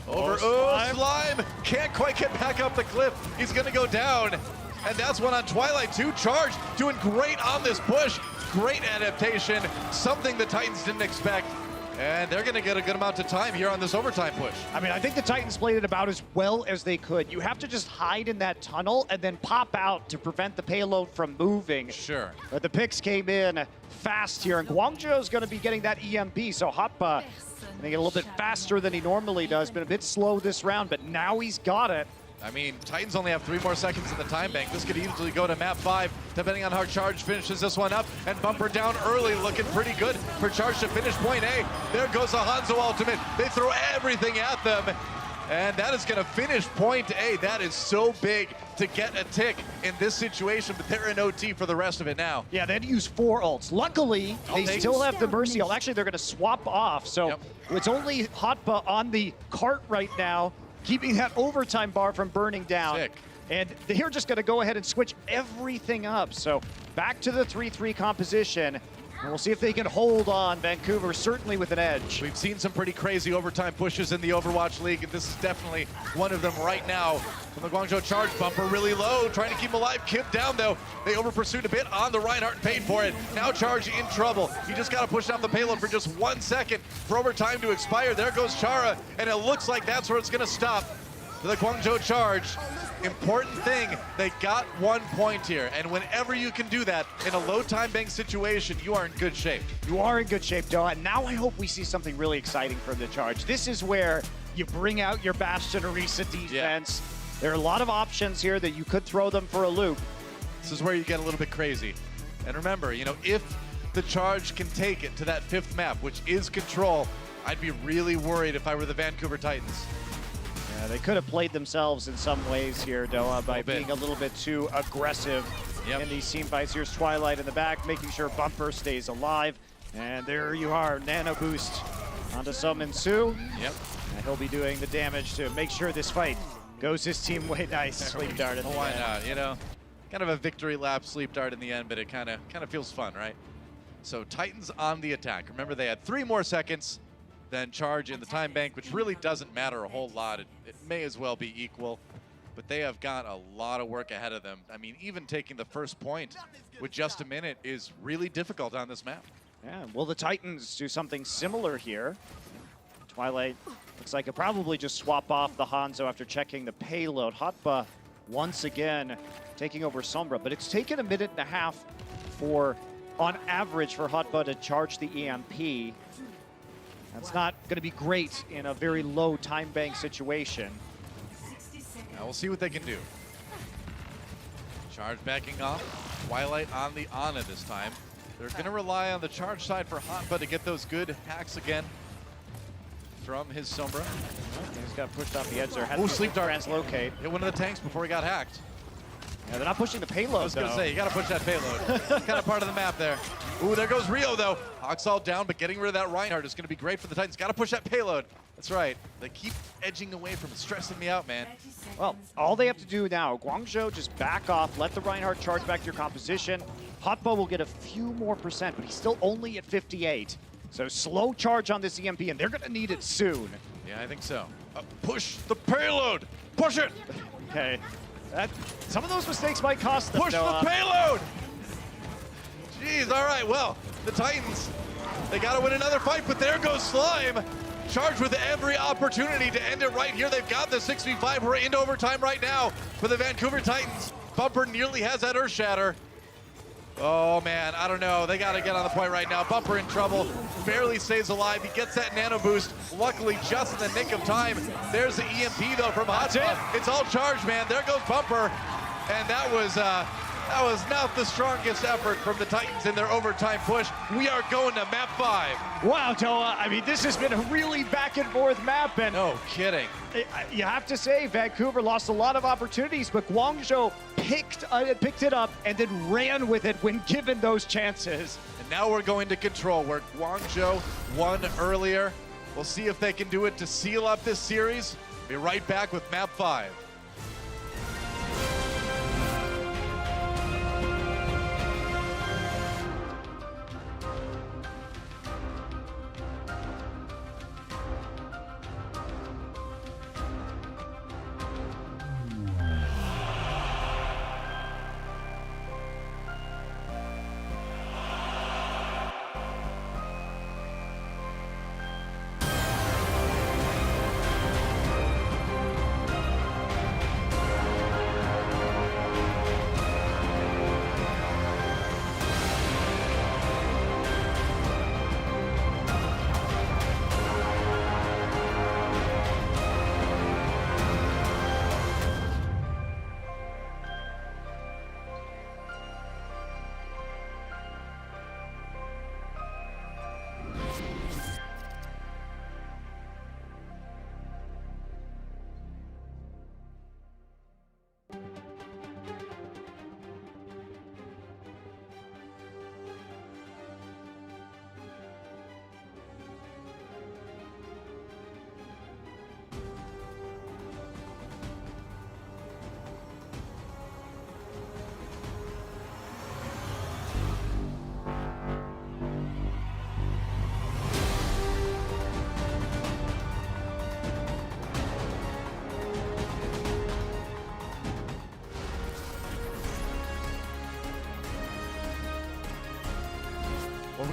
Over, Slime can't quite get back up the cliff. He's going to go down, and that's one on Twilight too. Charge doing great on this push. Great adaptation, something the Titans didn't expect. And they're going to get a good amount of time here on this overtime push. I mean, I think the Titans played it about as well as they could. You have to just hide in that tunnel and then pop out to prevent the payload from moving. Sure. But the picks came in fast here, and Guangzhou is going to be getting that EMP, so Hoppa making it a little bit faster than he normally does. Been a bit slow this round, but now he's got it. I mean, Titans only have 3 more seconds in the time bank. This could easily go to map 5, depending on how Charge finishes this one up. And Bumper down early, looking pretty good for Charge to finish point A. There goes a Hanzo ultimate. They throw everything at them. And that is going to finish point A. That is so big to get a tick in this situation, but they're in OT for the rest of it now. Yeah, they had to use 4 ults. Luckily, they still have the Mercy ult. Actually, they're going to swap off. So it's only Hotba on the cart right now, keeping that overtime bar from burning down. Sick. And they're just going to go ahead and switch everything up. So back to the 3-3 composition. And we'll see if they can hold on. Vancouver certainly with an edge. We've seen some pretty crazy overtime pushes in the Overwatch League, and this is definitely one of them right now. From the Guangzhou Charge, Bumper really low, trying to keep him alive. Kip down, though. They over-pursued a bit on the Reinhardt and paid for it. Now Charge in trouble. He just got to push down the payload for just 1 second for overtime to expire. There goes Chara, and it looks like that's where it's going to stop for the Guangzhou Charge. Important thing, they got 1 point here, and whenever you can do that in a low time bank situation, you are in good shape. You are in good shape, Doa. And now I hope we see something really exciting from the Charge. This is where you bring out your Bastion Orisa defense. Yeah. There are a lot of options here that you could throw them for a loop. This is where you get a little bit crazy. And remember, you know, if the Charge can take it to that 5th map, which is Control, I'd be really worried if I were the Vancouver Titans. Yeah, they could have played themselves in some ways here, Doa, by being a little bit too aggressive in these team fights. Here's Twilight in the back, making sure Bumper stays alive. And there you are, Nano Boost onto Summon Su. Yep. And he'll be doing the damage to make sure this fight goes his team way. Nice. Sleep dart at the end. Why not, you know? Kind of a victory lap sleep dart in the end, but it kind of feels fun, right? So Titans on the attack. Remember, they had 3 more seconds than Charge in the time bank, which really doesn't matter a whole lot. It may as well be equal, but they have got a lot of work ahead of them. I mean, even taking the first point with just a minute is really difficult on this map. Yeah, will the Titans do something similar here? Twilight looks like he'll probably just swap off the Hanzo after checking the payload. Hotba once again taking over Sombra, but it's taken 1.5 minutes for, on average, for Hotba to charge the EMP. That's not going to be great in a very low time bank situation. Now we'll see what they can do. Charge backing off. Twilight on the Ana this time. They're going to rely on the Charge side for Hotba to get those good hacks again from his Sombra. He's got pushed off the edge there. Oh, sleep dart. Translocate. Hit one of the tanks before he got hacked. Yeah, they're not pushing the payload, I was going to say, you got to push that payload. Kind of part of the map there. Ooh, there goes Rio, though. Hawk's all down, but getting rid of that Reinhardt is going to be great for the Titans. Got to push that payload. That's right. They keep edging away from it, stressing me out, man. Well, all they have to do now, Guangzhou, just back off, let the Reinhardt charge back to your composition. Hotba will get a few more percent, but he's still only at 58. So slow charge on this EMP, and they're going to need it soon. Yeah, I think so. Push the payload. Push it. Okay. Some of those mistakes might cost them. Push the payload. Jeez, all right, well, the Titans, they got to win another fight, but there goes Slime. Charged with every opportunity to end it right here. They've got the 6v5. We're into overtime right now for the Vancouver Titans. Bumper nearly has that Earth Shatter. Oh, man, I don't know. They got to get on the point right now. Bumper in trouble. Barely stays alive. He gets that nano boost, luckily just in the nick of time. There's the EMP, though, from Hotba. It's all charged, man. There goes Bumper. And that was not the strongest effort from the Titans in their overtime push. We are going to map 5. Wow, Toa. I mean, this has been a really back and forth map. And no kidding. You have to say, Vancouver lost a lot of opportunities, but Guangzhou picked it up and then ran with it when given those chances. And now we're going to Control, where Guangzhou won earlier. We'll see if they can do it to seal up this series. Be right back with map 5.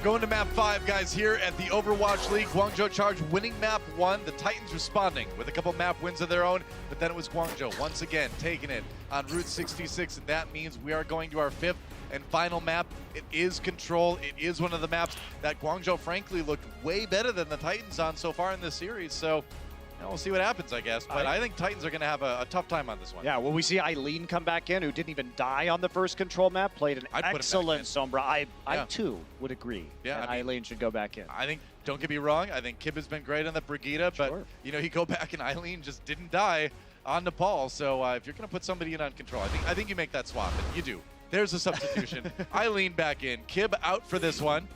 Going to map 5, guys, here at the Overwatch League. Guangzhou Charge winning map 1. The Titans responding with a couple map wins of their own, but then it was Guangzhou once again taking it on Route 66, and that means we are going to our 5th and final map. It is Control. It is one of the maps that Guangzhou, frankly, looked way better than the Titans on so far in this series, so we'll see what happens, I guess. But I think Titans are going to have a tough time on this one. Yeah, well, we see Eileen come back in, who didn't even die on the first Control map, played an excellent Sombra. I too would agree that Eileen should go back in. I think, don't get me wrong, I think Kib has been great on the Brigida, but, you know, you go back and Eileen just didn't die on Nepal. So if you're going to put somebody in on Control, I think you make that swap, and you do. There's a substitution. Eileen back in. Kib out for this one.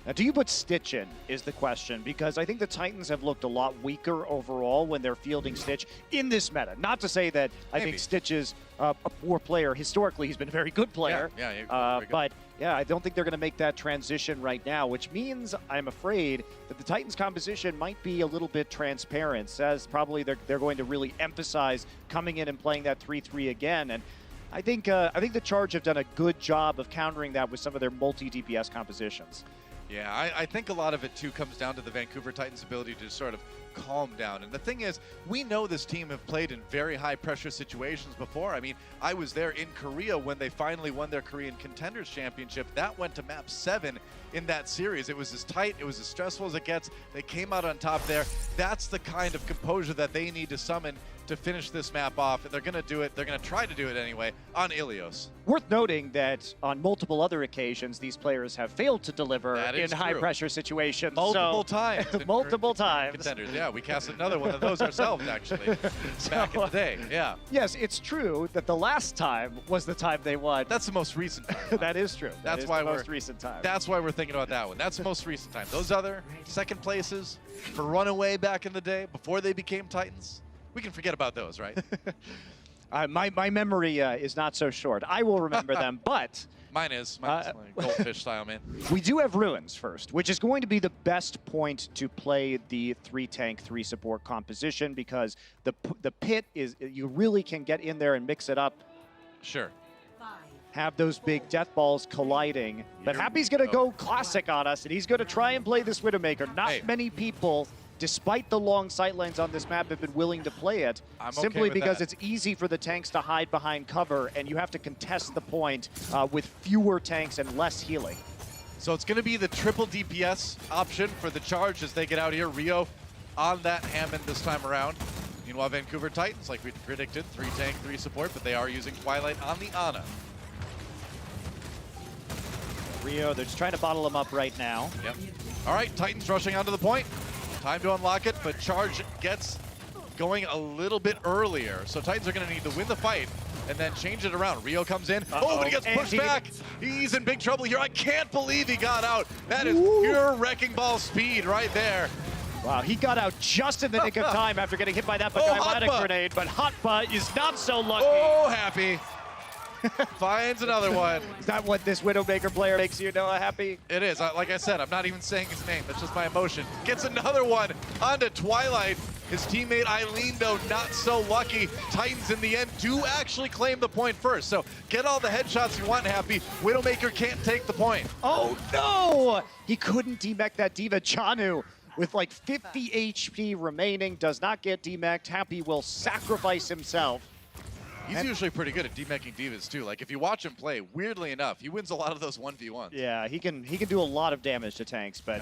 Now, do you put Stitch in is the question, because I think the Titans have looked a lot weaker overall when they're fielding Stitch in this meta. Not to say that I think Stitch is a poor player. Historically, he's been a very good player. But yeah, I don't think they're going to make that transition right now, which means I'm afraid that the Titans composition might be a little bit transparent, says probably they're going to really emphasize coming in and playing that 3-3 again. And I think the Charge have done a good job of countering that with some of their multi-DPS compositions. Yeah, I think a lot of it, too, comes down to the Vancouver Titans' ability to sort of calm down. And the thing is, we know this team have played in very high-pressure situations before. I mean, I was there in Korea when they finally won their Korean Contenders Championship. That went to map 7 in that series. It was as tight, it was as stressful as it gets. They came out on top there. That's the kind of composure that they need to summon to finish this map off. And they're going to do it, they're going to try to do it anyway, on Ilios. Worth noting that on multiple other occasions, these players have failed to deliver in high-pressure situations. Multiple times. Multiple times. Contenders. Yeah, we cast another one of those ourselves, actually, back in the day. Yeah. Yes, it's true that the last time was the time they won. That's the most recent time. That is true. That's why the most recent time. That's why we're thinking about that one. That's the most recent time. Those other second places for Runaway back in the day, before they became Titans, we can forget about those, right? My memory is not so short. I will remember them, but... Mine is like goldfish style, man. We do have Ruins first, which is going to be the best point to play the 3-tank, 3-support composition, because the pit is, you really can get in there and mix it up. Sure. Have those big death balls colliding. But Happy's going to go classic on us, and he's going to try and play this Widowmaker. Not many people, despite the long sightlines on this map, have been willing to play it, simply because it's easy for the tanks to hide behind cover, and you have to contest the point with fewer tanks and less healing. So it's going to be the triple DPS option for the Charge as they get out here. Rio on that Hammond this time around. Meanwhile, Vancouver Titans, like we predicted, 3-tank, 3-support, but they are using Twilight on the Ana. Rio, they're just trying to bottle him up right now. Yep. All right, Titans rushing onto the point. Time to unlock it, but Charge gets going a little bit earlier. So Titans are going to need to win the fight and then change it around. Rio comes in. Oh, but he gets pushed back. He's in big trouble here. I can't believe he got out. That is pure wrecking ball speed right there. Wow, he got out just in the nick of time after getting hit by that Bagaimata grenade, but Hotba is not so lucky. Oh, Happy. Finds another one. Is that what this Widowmaker player makes you know Happy? It is. Like I said, I'm not even saying his name. That's just my emotion. Gets another one onto Twilight. His teammate Eileen, though, not so lucky. Titans, in the end, do actually claim the point first. So get all the headshots you want, Happy. Widowmaker can't take the point. Oh, no! He couldn't demech that Diva. Chanu, with like 50 HP remaining, does not get demeched. Happy will sacrifice himself. He's usually pretty good at demeching divas too. Like if you watch him play, weirdly enough, he wins a lot of those 1v1s. Yeah, he can do a lot of damage to tanks, but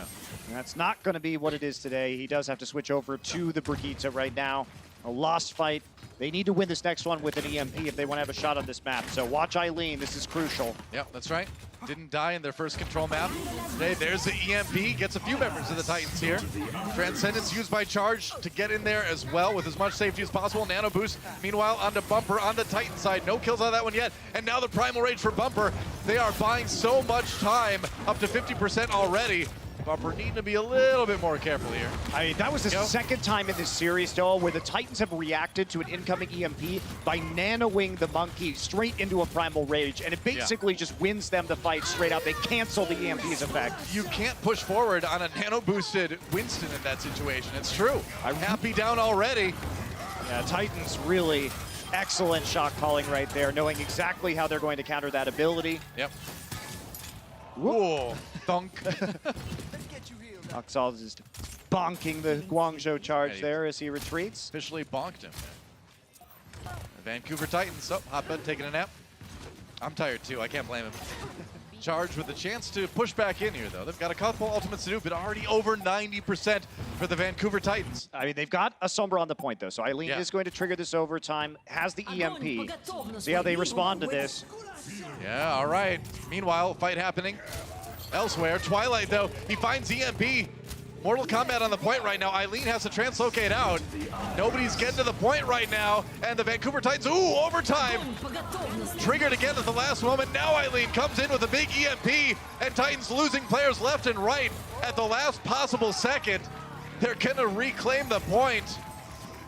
that's not going to be what it is today. He does have to switch over to the Brigitte right now. A lost fight. They need to win this next one with an EMP if they want to have a shot on this map. So watch Eileen. This is crucial. Yep, that's right. Didn't die in their first control map. Today, there's the EMP. Gets a few members of the Titans here. Transcendence used by Charge to get in there as well with as much safety as possible. Nano boost. Meanwhile, onto Bumper on the Titan side. No kills on that one yet. And now the Primal Rage for Bumper. They are buying so much time, up to 50% already. Bumper needing to be a little bit more careful here. I mean, that was the second time in this series, though, where the Titans have reacted to an incoming EMP by nanoing the monkey straight into a Primal Rage, and it basically just wins them the fight straight out. They cancel the EMP's effect. You can't push forward on a nano-boosted Winston in that situation. It's true. I'm Happy down already. Yeah, Titans really excellent shot calling right there, knowing exactly how they're going to counter that ability. Yep. Ooh. Thunk. Oxal is just bonking the Guangzhou charge Yeah, there as he retreats. Officially bonked him. The Vancouver Titans, oh, Hotbed taking a nap. I'm tired too, I can't blame him. Charge with a chance to push back in here though. They've got a couple ultimates to do, but already over 90% for the Vancouver Titans. I mean, they've got a Sombra on the point though, so Eileen Yeah. is going to trigger this overtime, has the EMP. See how they respond to this. Yeah, all right. Meanwhile, fight happening elsewhere. Twilight though, he finds EMP. Mortal Kombat on the point right now. Eileen has to translocate out. Nobody's getting to the point right now. And the Vancouver Titans, ooh, overtime. Triggered again at the last moment. Now Eileen comes in with a big EMP. And Titans losing players left and right at the last possible second. They're gonna reclaim the point.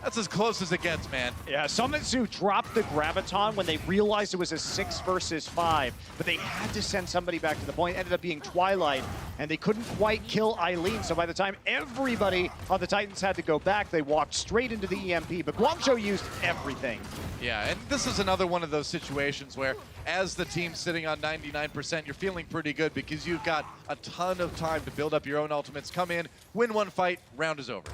That's as close as it gets, man. Yeah, Sumitsu dropped the Graviton when they realized it was a 6 versus 5, but they had to send somebody back to the point. Ended up being Twilight, and they couldn't quite kill Eileen, so by the time everybody on the Titans had to go back, they walked straight into the EMP, but Guangzhou used everything. Yeah, and this is another one of those situations where as the team sitting on 99%, you're feeling pretty good because you've got a ton of time to build up your own ultimates, come in, win one fight, round is over.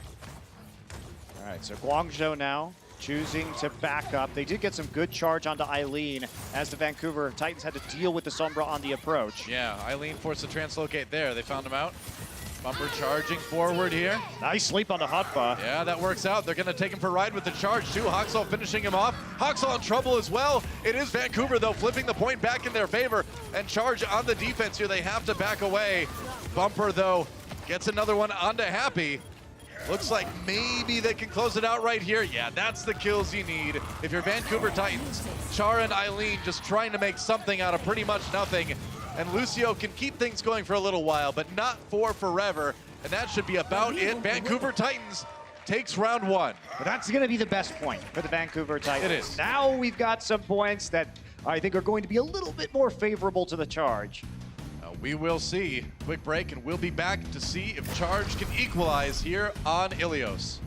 All right, so Guangzhou now choosing to back up. They did get some good charge onto Eileen as the Vancouver Titans had to deal with the Sombra on the approach. Yeah, Eileen forced to translocate there. They found him out. Bumper charging forward here. Nice sleep on the Hotba. Yeah, that works out. They're going to take him for a ride with the charge, too. Hoxall finishing him off. Hoxall in trouble as well. It is Vancouver, though, flipping the point back in their favor. And charge on the defense here. They have to back away. Bumper, though, gets another one onto Happy. Looks like maybe they can close it out right here. Yeah, that's the kills you need. If you're Vancouver Titans, Chara and Eileen just trying to make something out of pretty much nothing. And Lucio can keep things going for a little while, but not for forever. And that should be about it. Vancouver Titans takes round one. But that's going to be the best point for the Vancouver Titans. It is. Now we've got some points that I think are going to be a little bit more favorable to the charge. We will see. Quick break, and we'll be back to see if Charge can equalize here on Ilios.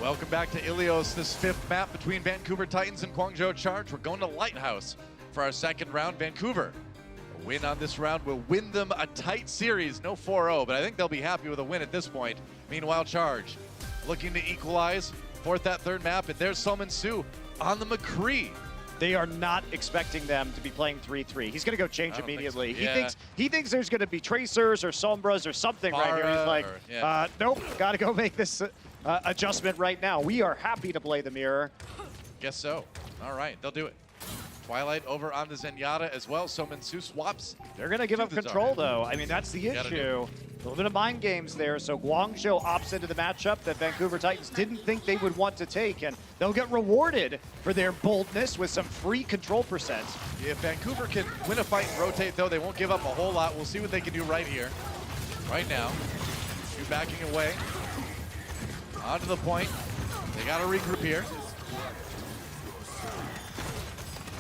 Welcome back to Ilios, this fifth map between Vancouver Titans and Guangzhou Charge. We're going to Lighthouse for our second round. Vancouver, a win on this round will win them a tight series, no 4-0, but I think they'll be happy with a win at this point. Meanwhile, Charge looking to equalize, fourth that third map, and there's Solman Su on the McCree. They are not expecting them to be playing 3-3. He's going to go change immediately. So. Yeah. He thinks there's going to be Tracers or Sombras or something right here. He's like, nope, got to go make this adjustment right now. We are happy to play the mirror. Guess so. All right, they'll do it. Twilight over on the Zenyatta as well. So Minsu swaps. They're going to give up control, though. I mean, that's the issue. A little bit of mind games there. So Guangzhou opts into the matchup that Vancouver Titans didn't think they would want to take, and they'll get rewarded for their boldness with some free control percent. If Vancouver can win a fight and rotate, though, they won't give up a whole lot. We'll see what they can do right here, right now. Two backing away. Onto the point. They got to regroup here.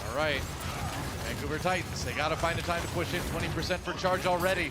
All right. Vancouver Titans, they got to find a time to push in. 20% for Charge already.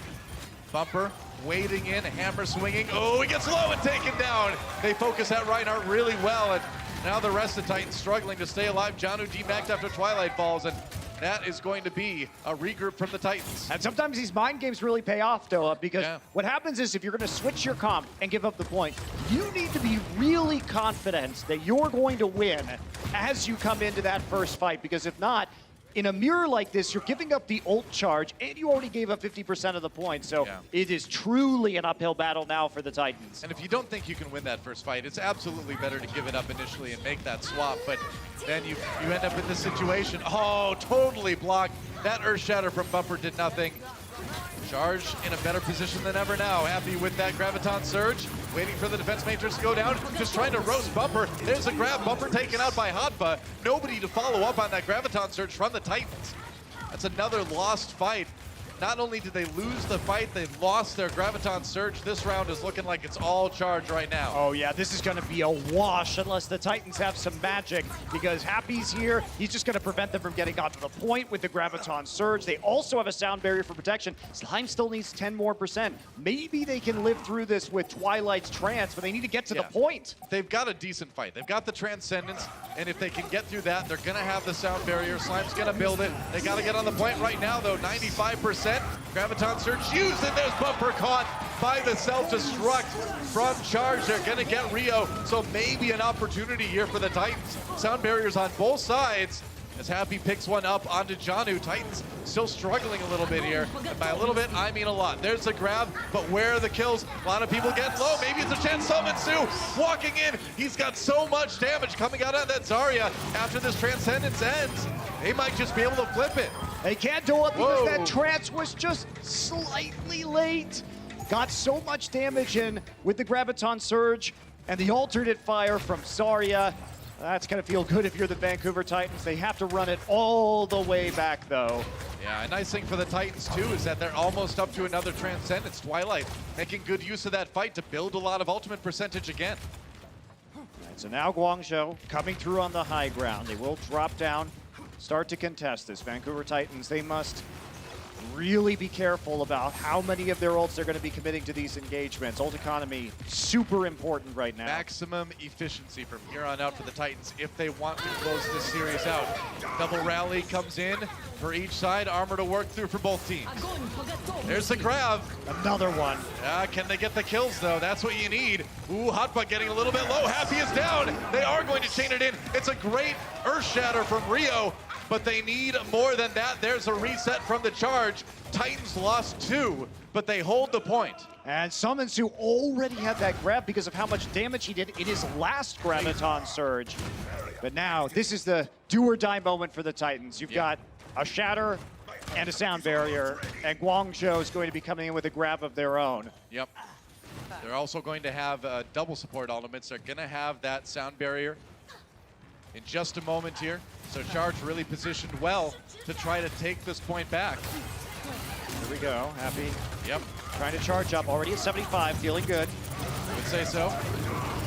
Bumper wading in, hammer swinging. Oh, he gets low and taken down. They focus that Reinhardt really well, and now the rest of the Titans struggling to stay alive. Janu demaxed after Twilight falls, and that is going to be a regroup from the Titans. And sometimes these mind games really pay off, though, because what happens is if you're going to switch your comp and give up the point, you need to be really confident that you're going to win as you come into that first fight, because if not, in a mirror like this, you're giving up the ult charge, and you already gave up 50% of the points, so it is truly an uphill battle now for the Titans. And if you don't think you can win that first fight, it's absolutely better to give it up initially and make that swap, but then you end up in this situation. Oh, totally blocked. That Earth Shatter from Bumper did nothing. Charge in a better position than ever now. Happy with that Graviton Surge. Waiting for the Defense Matrix to go down. Just trying to roast Bumper. There's a grab. Bumper taken out by Hotba. Nobody to follow up on that Graviton Surge from the Titans. That's another lost fight. Not only did they lose the fight, they lost their Graviton Surge. This round is looking like it's all Charge right now. Oh yeah, this is gonna be a wash unless the Titans have some magic, because Happy's here. He's just gonna prevent them from getting onto the point with the Graviton Surge. They also have a sound barrier for protection. Slime still needs 10% more. Maybe they can live through this with Twilight's Trance, but they need to get to the point. They've got a decent fight. They've got the Transcendence, and if they can get through that, they're gonna have the sound barrier. Slime's gonna build it. They gotta get on the point right now though, 95%. Graviton Surge used, and there's Bumper caught by the self-destruct from Charge. They're gonna get Rio, so maybe an opportunity here for the Titans. Sound barriers on both sides as Happy picks one up onto Janu. Titans still struggling a little bit here. And by a little bit, I mean a lot. There's the grab, but where are the kills? A lot of people getting low. Maybe it's a chance. Summon walking in. He's got so much damage coming out of that Zarya after this Transcendence ends. They might just be able to flip it. They can't do it because Whoa. that Trance was just slightly late. Got so much damage in with the Graviton Surge and the alternate fire from Zarya. That's gonna feel good if you're the Vancouver Titans. They have to run it all the way back though. Yeah, a nice thing for the Titans too is that they're almost up to another Transcendence. Twilight making good use of that fight to build a lot of ultimate percentage again. Right, so now Guangzhou coming through on the high ground. They will drop down, start to contest this. Vancouver Titans, they must really be careful about how many of their ults they're going to be committing to these engagements. Ult economy, super important right now. Maximum efficiency from here on out for the Titans if they want to close this series out. Double rally comes in for each side. Armor to work through for both teams. There's the grab. Another one. Can they get the kills though? That's what you need. Ooh, Hotbutt getting a little bit low. Happy is down. They are going to chain it in. It's a great Earth Shatter from Rio, but they need more than that. There's a reset from the Charge. Titans lost 2, but they hold the point. And Summons, already had that grab because of how much damage he did in his last Graviton Surge. But now, this is the do-or-die moment for the Titans. You've got a Shatter and a Sound Barrier, and Guangzhou is going to be coming in with a grab of their own. Yep. They're also going to have double support elements. They're going to have that Sound Barrier in just a moment here. So Charge really positioned well to try to take this point back. Here we go, Happy. Yep. Trying to charge up, already at 75, feeling good. I would say so.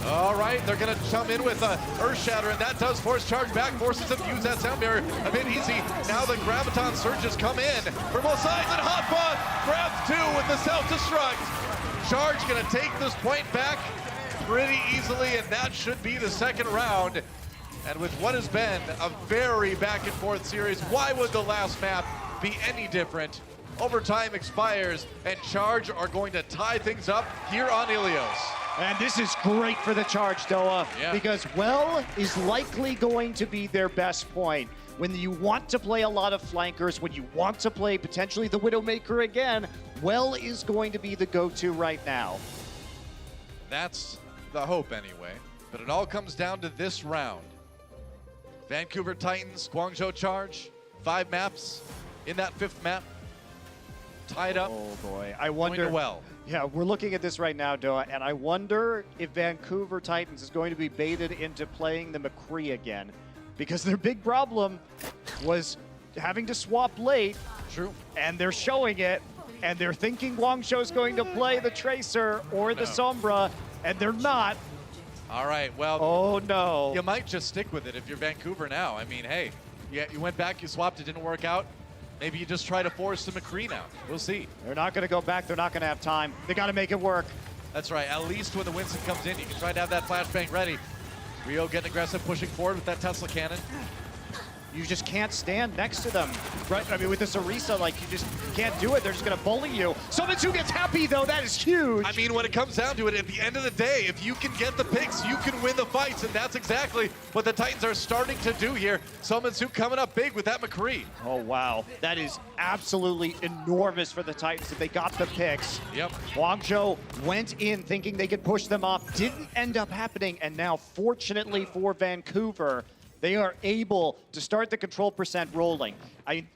All right, they're going to come in with a Earth Shatter, and that does force Charge back, forces them to use that Sound Barrier a bit easy. Now the Graviton Surges come in for both sides, and Hotbutt grabs 2 with the self-destruct. Charge going to take this point back pretty easily, and that should be the second round. And with what has been a very back-and-forth series, why would the last map be any different? Overtime expires, and Charge are going to tie things up here on Ilios. And this is great for the Charge, Doa, because Well is likely going to be their best point. When you want to play a lot of flankers, when you want to play potentially the Widowmaker again, Well is going to be the go-to right now. That's the hope anyway, but it all comes down to this round. Vancouver Titans, Guangzhou Charge, 5 maps in that 5th map. Tied up. Oh boy, I wonder. Well. Yeah, we're looking at this right now, Doa, and I wonder if Vancouver Titans is going to be baited into playing the McCree again, because their big problem was having to swap late. True. And they're showing it, and they're thinking Guangzhou is going to play the Tracer or the Sombra, and they're not. All right, well. Oh no. You might just stick with it if you're Vancouver now. I mean, hey, you went back, you swapped, it didn't work out. Maybe you just try to force the McCree now. We'll see. They're not going to go back. They're not going to have time. They got to make it work. That's right. At least when the Winston comes in, you can try to have that flashbang ready. Rio getting aggressive, pushing forward with that Tesla cannon. You just can't stand next to them. Right? I mean, with this Orisa, like, you just can't do it. They're just going to bully you. Summons gets happy, though. That is huge. I mean, when it comes down to it, at the end of the day, if you can get the picks, you can win the fights, and that's exactly what the Titans are starting to do here. Summons coming up big with that McCree. Oh, wow. That is absolutely enormous for the Titans if they got the picks. Yep. Guangzhou went in thinking they could push them off. Didn't end up happening, and now, fortunately for Vancouver, they are able to start the control percent rolling.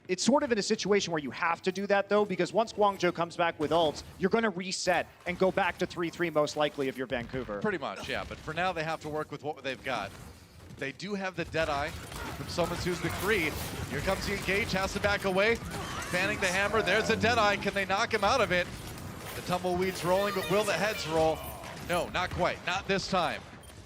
It's sort of in a situation where you have to do that, though, because once Guangzhou comes back with ults, you're going to reset and go back to 3-3 most likely if you're Vancouver. Pretty much, yeah. But for now, they have to work with what they've got. They do have the Deadeye from Somansu's McCree. Here comes the engage, has to back away. Fanning the hammer, there's a Deadeye. Can they knock him out of it? The tumbleweed's rolling, but will the heads roll? No, not quite, not this time.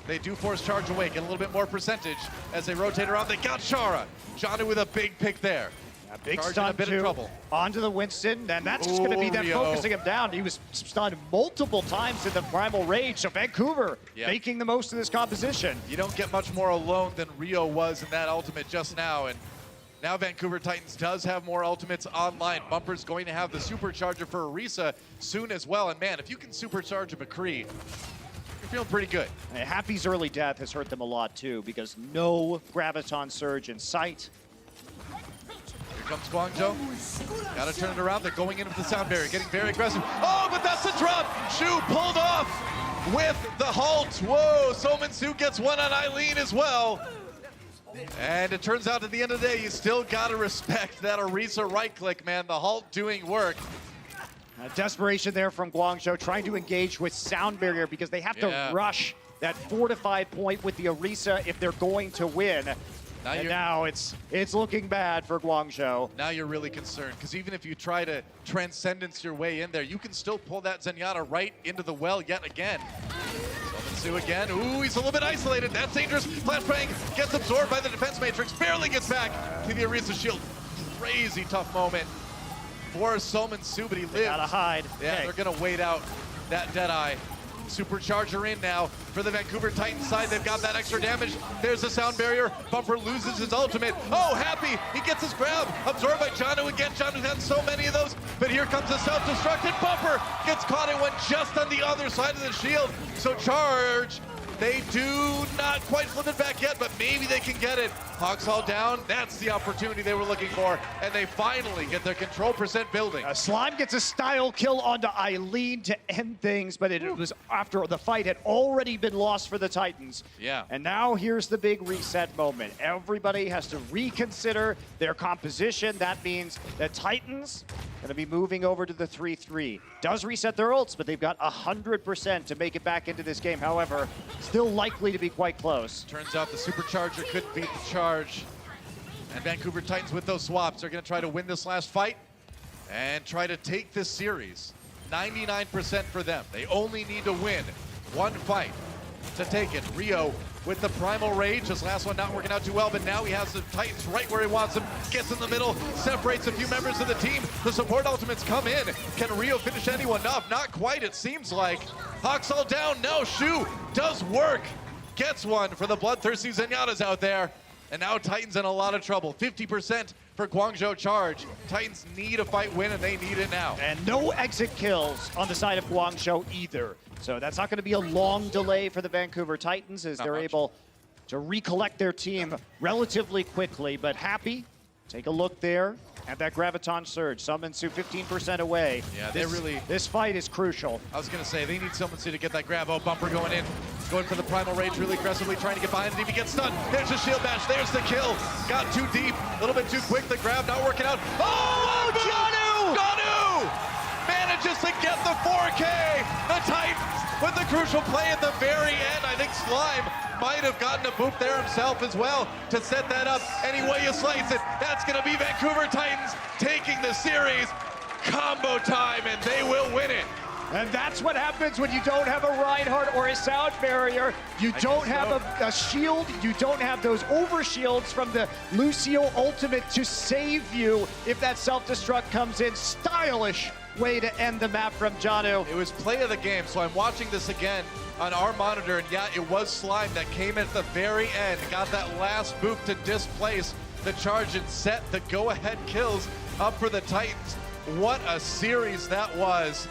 They do force charge away, get a little bit more percentage as they rotate around. They got Chara. Johnny with a big pick there. A big Charging stun a bit of trouble. Onto the Winston, and that's just going to be them Rio. focusing him down. He was stunned multiple times in the Primal Rage, so Vancouver making the most of this composition. You don't get much more alone than Rio was in that ultimate just now, and now Vancouver Titans does have more ultimates online. Bumper's going to have the supercharger for Orisa soon as well, and man, if you can supercharge a McCree, you're feeling pretty good. And Happy's early death has hurt them a lot too, because no Graviton Surge in sight. Here comes Guangzhou. Got to turn it around. They're going in with the sound barrier, getting very aggressive. Oh, but that's a drop. Shu pulled off with the halt. Whoa, Somansu gets one on Eileen as well. And it turns out at the end of the day, you still got to respect that Orisa right click, man. The halt doing work. Desperation there from Guangzhou, trying to engage with sound barrier because they have to rush that fortified point with the Orisa if they're going to win. Now it's looking bad for Guangzhou. Now you're really concerned, because even if you try to transcendence your way in there, you can still pull that Zenyatta right into the well yet again. Somansu again. Ooh, he's a little bit isolated. That's dangerous. Flashbang gets absorbed by the defense matrix. Barely gets back to the Orisa shield. Crazy tough moment for Somansu, but he lives. Gotta hide. Yeah, they're gonna wait out that Deadeye. Supercharger in now for the Vancouver Titans side. They've got that extra damage. There's the sound barrier. Bumper loses his ultimate. Oh, Happy, he gets his grab. Absorbed by Janu again. Janu's had so many of those, but here comes the self-destructed. Bumper gets caught in one just on the other side of the shield. So charge. They do not quite flip it back yet, but maybe they can get it. Hawks all down. That's the opportunity they were looking for, and they finally get their control percent building. Slime gets a style kill onto Eileen to end things, but it was after the fight had already been lost for the Titans. Yeah. And now here's the big reset moment. Everybody has to reconsider their composition. That means the Titans going to be moving over to the 3-3. Does reset their ults, but they've got 100% to make it back into this game. However, still likely to be quite close. Turns out the supercharger couldn't beat the charge. And Vancouver Titans with those swaps are going to try to win this last fight and try to take this series. 99% for them. They only need to win one fight to take it. Rio with the Primal Rage. His last one not working out too well, but now he has the Titans right where he wants them. Gets in the middle, separates a few members of the team. The support ultimates come in. Can Rio finish anyone off? Not quite, it seems like. Hawks all down. No, Shu does work. Gets one for the bloodthirsty Zenyatta's out there. And now Titans in a lot of trouble. 50% for Guangzhou charge. Titans need a fight win, and they need it now. And no exit kills on the side of Guangzhou either. So that's not going to be a long delay for the Vancouver Titans as they're able to recollect their team relatively quickly. But Happy, take a look there at that Graviton Surge. Somansu 15% away. Yeah, this fight is crucial. I was going to say, they need Somansu to get that grab. Oh, Bumper going in. Going for the Primal Rage really aggressively, trying to get behind it. If he gets stunned, there's a shield bash. There's the kill. Got too deep, a little bit too quick. The grab not working out. Oh, Janu! Manages to get the 4K. The Titans with the crucial play at the very end. I think Slime might have gotten a boop there himself as well to set that up. Any way you slice it, that's going to be Vancouver Titans taking the series. Combo time, and they will win it. And that's what happens when you don't have a Reinhardt or a sound barrier. You don't have a shield. You don't have those overshields from the Lucio ultimate to save you if that self-destruct comes in. Stylish way to end the map from Janu. It was play of the game, so I'm watching this again on our monitor, and yeah, it was Slime that came at the very end, got that last boop to displace the charge and set the go-ahead kills up for the Titans. What a series that was.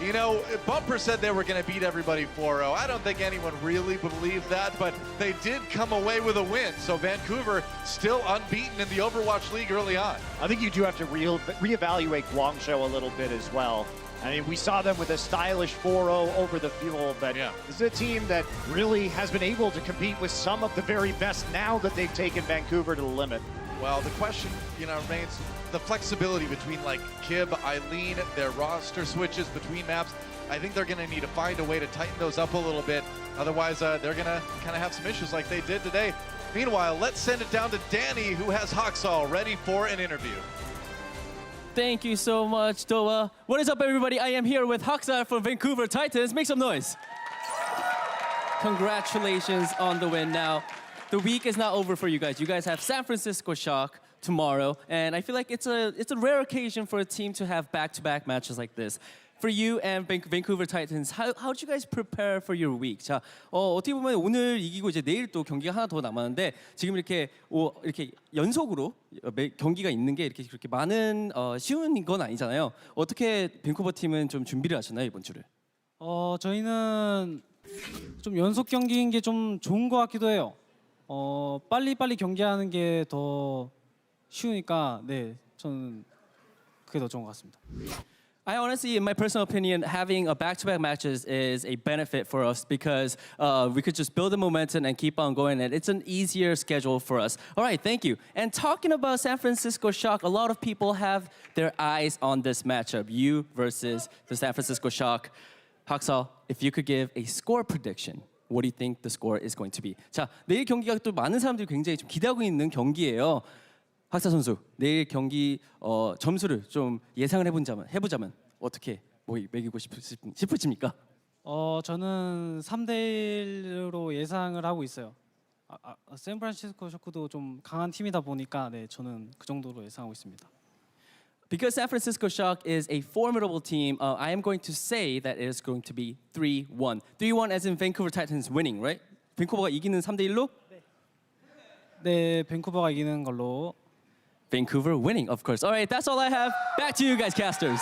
You know, Bumper said they were going to beat everybody 4-0. I don't think anyone really believed that, but they did come away with a win. So Vancouver still unbeaten in the Overwatch League early on. I think you do have to reevaluate Guangzhou a little bit as well. I mean, we saw them with a stylish 4-0 over the field, but this is a team that really has been able to compete with some of the very best now that they've taken Vancouver to the limit. Well, the question, remains the flexibility between like Kib, Eileen, their roster switches between maps. I think they're going to need to find a way to tighten those up a little bit. Otherwise, they're going to kind of have some issues like they did today. Meanwhile, let's send it down to Danny, who has Hoxall ready for an interview. Thank you so much, Doa. What is up, everybody? I am here with Hoxall from Vancouver Titans. Make some noise. Congratulations on the win. Now, the week is not over for you guys. You guys have San Francisco Shock tomorrow, and I feel like it's a rare occasion for a team to have back-to-back matches like this. For you and Vancouver Titans, how did you guys prepare for your week? 자, 어떻게 보면 오늘 이기고 이제 내일 또 경기가 하나 더 남았는데 지금 이렇게 연속으로 경기가 있는 게 이렇게 그렇게 많은 쉬운 건 아니잖아요. 어떻게 밴쿠버 팀은 좀 준비를 하셨나요 이번 주를? 저희는 좀 연속 경기인 게 좀 좋은 것 같기도 해요. 빨리빨리 경기하는 게 더 쉬우니까 네, 저는 그게 더 좋은 것 같습니다. I honestly, in my personal opinion, having a back-to-back matches is a benefit for us because we could just build the momentum and keep on going, and it's an easier schedule for us. All right, thank you. And talking about San Francisco Shock, a lot of people have their eyes on this matchup, you versus the San Francisco Shock. Hoxall, if you could give a score prediction, what do you think the score is going to be? 자, 내일 경기가 또 많은 사람들이 굉장히 좀 기대하고 있는 경기예요. 학사 선수, 내일 경기 점수를 좀 예상을 해보자면 어떻게 매기고 싶으십니까? 저는 3대 1로 예상을 하고 있어요. 샌프란시스코 쇼크도 좀 강한 팀이다 보니까 네, 저는 그 정도로 예상하고 있습니다. Because San Francisco Shock is a formidable team, I am going to say that it is going to be 3-1. 3-1 as in Vancouver Titans winning, right? 밴쿠버가 이기는 3대 1로? 네, 밴쿠버가 이기는 걸로. Vancouver winning, of course. All right, that's all I have. Back to you guys, casters.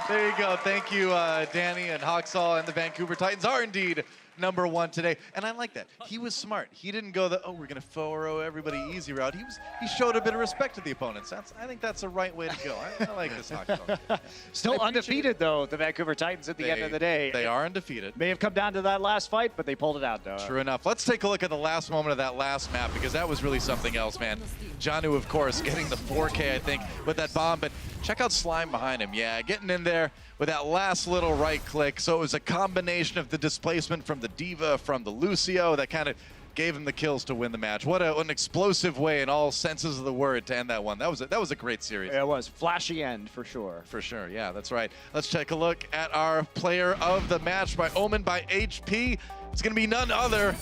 There you go. Thank you, Danny and Hoxall, and the Vancouver Titans are indeed #1 today. And I like that. He was smart. He didn't go we're going to 4-0 everybody easy route. He showed a bit of respect to the opponents. I think that's the right way to go. I like this Hoxall. Still undefeated, though, the Vancouver Titans at the end of the day. They are undefeated. May have come down to that last fight, but they pulled it out, though. True enough. Let's take a look at the last moment of that last map, because that was really something else, man. Janu, of course, getting the 4K, I think, with that bomb, but check out Slime behind him. Yeah, getting in there with that last little right click. So it was a combination of the displacement from the Diva, from the Lucio, that kind of gave him the kills to win the match. What an explosive way in all senses of the word to end that one. That was a great series. It was. Flashy end, for sure. For sure, yeah, that's right. Let's take a look at our player of the match by Omen by HP. It's going to be none other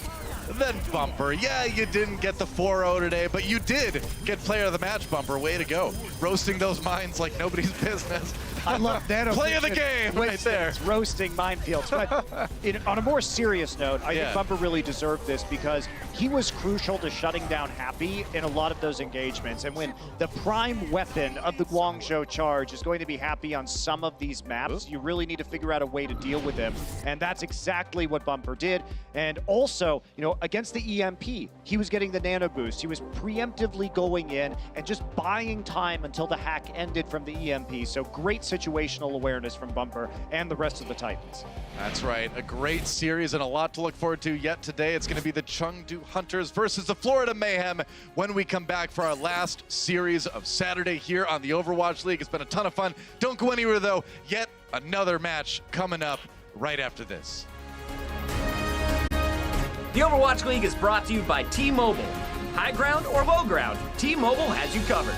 than Bumper. Yeah, you didn't get the 4-0 today, but you did get player of the match, Bumper. Way to go. Roasting those mines like nobody's business. I love that. Play of the game right there. Roasting minefields. But on a more serious note, I think Bumper really deserved this because he was crucial to shutting down Happy in a lot of those engagements. And when the prime weapon of the Guangzhou charge is going to be Happy on some of these maps, you really need to figure out a way to deal with him. And that's exactly what Bumper did. And also, against the EMP, he was getting the nano boost. He was preemptively going in and just buying time until the hack ended from the EMP. So great situational awareness from Bumper and the rest of the Titans. That's right. A great series and a lot to look forward to yet today. It's going to be the Chengdu Hunters versus the Florida Mayhem when we come back for our last series of Saturday here on the Overwatch League. It's been a ton of fun. Don't go anywhere, though. Yet another match coming up right after this. The Overwatch League is brought to you by T-Mobile. High ground or low ground, T-Mobile has you covered.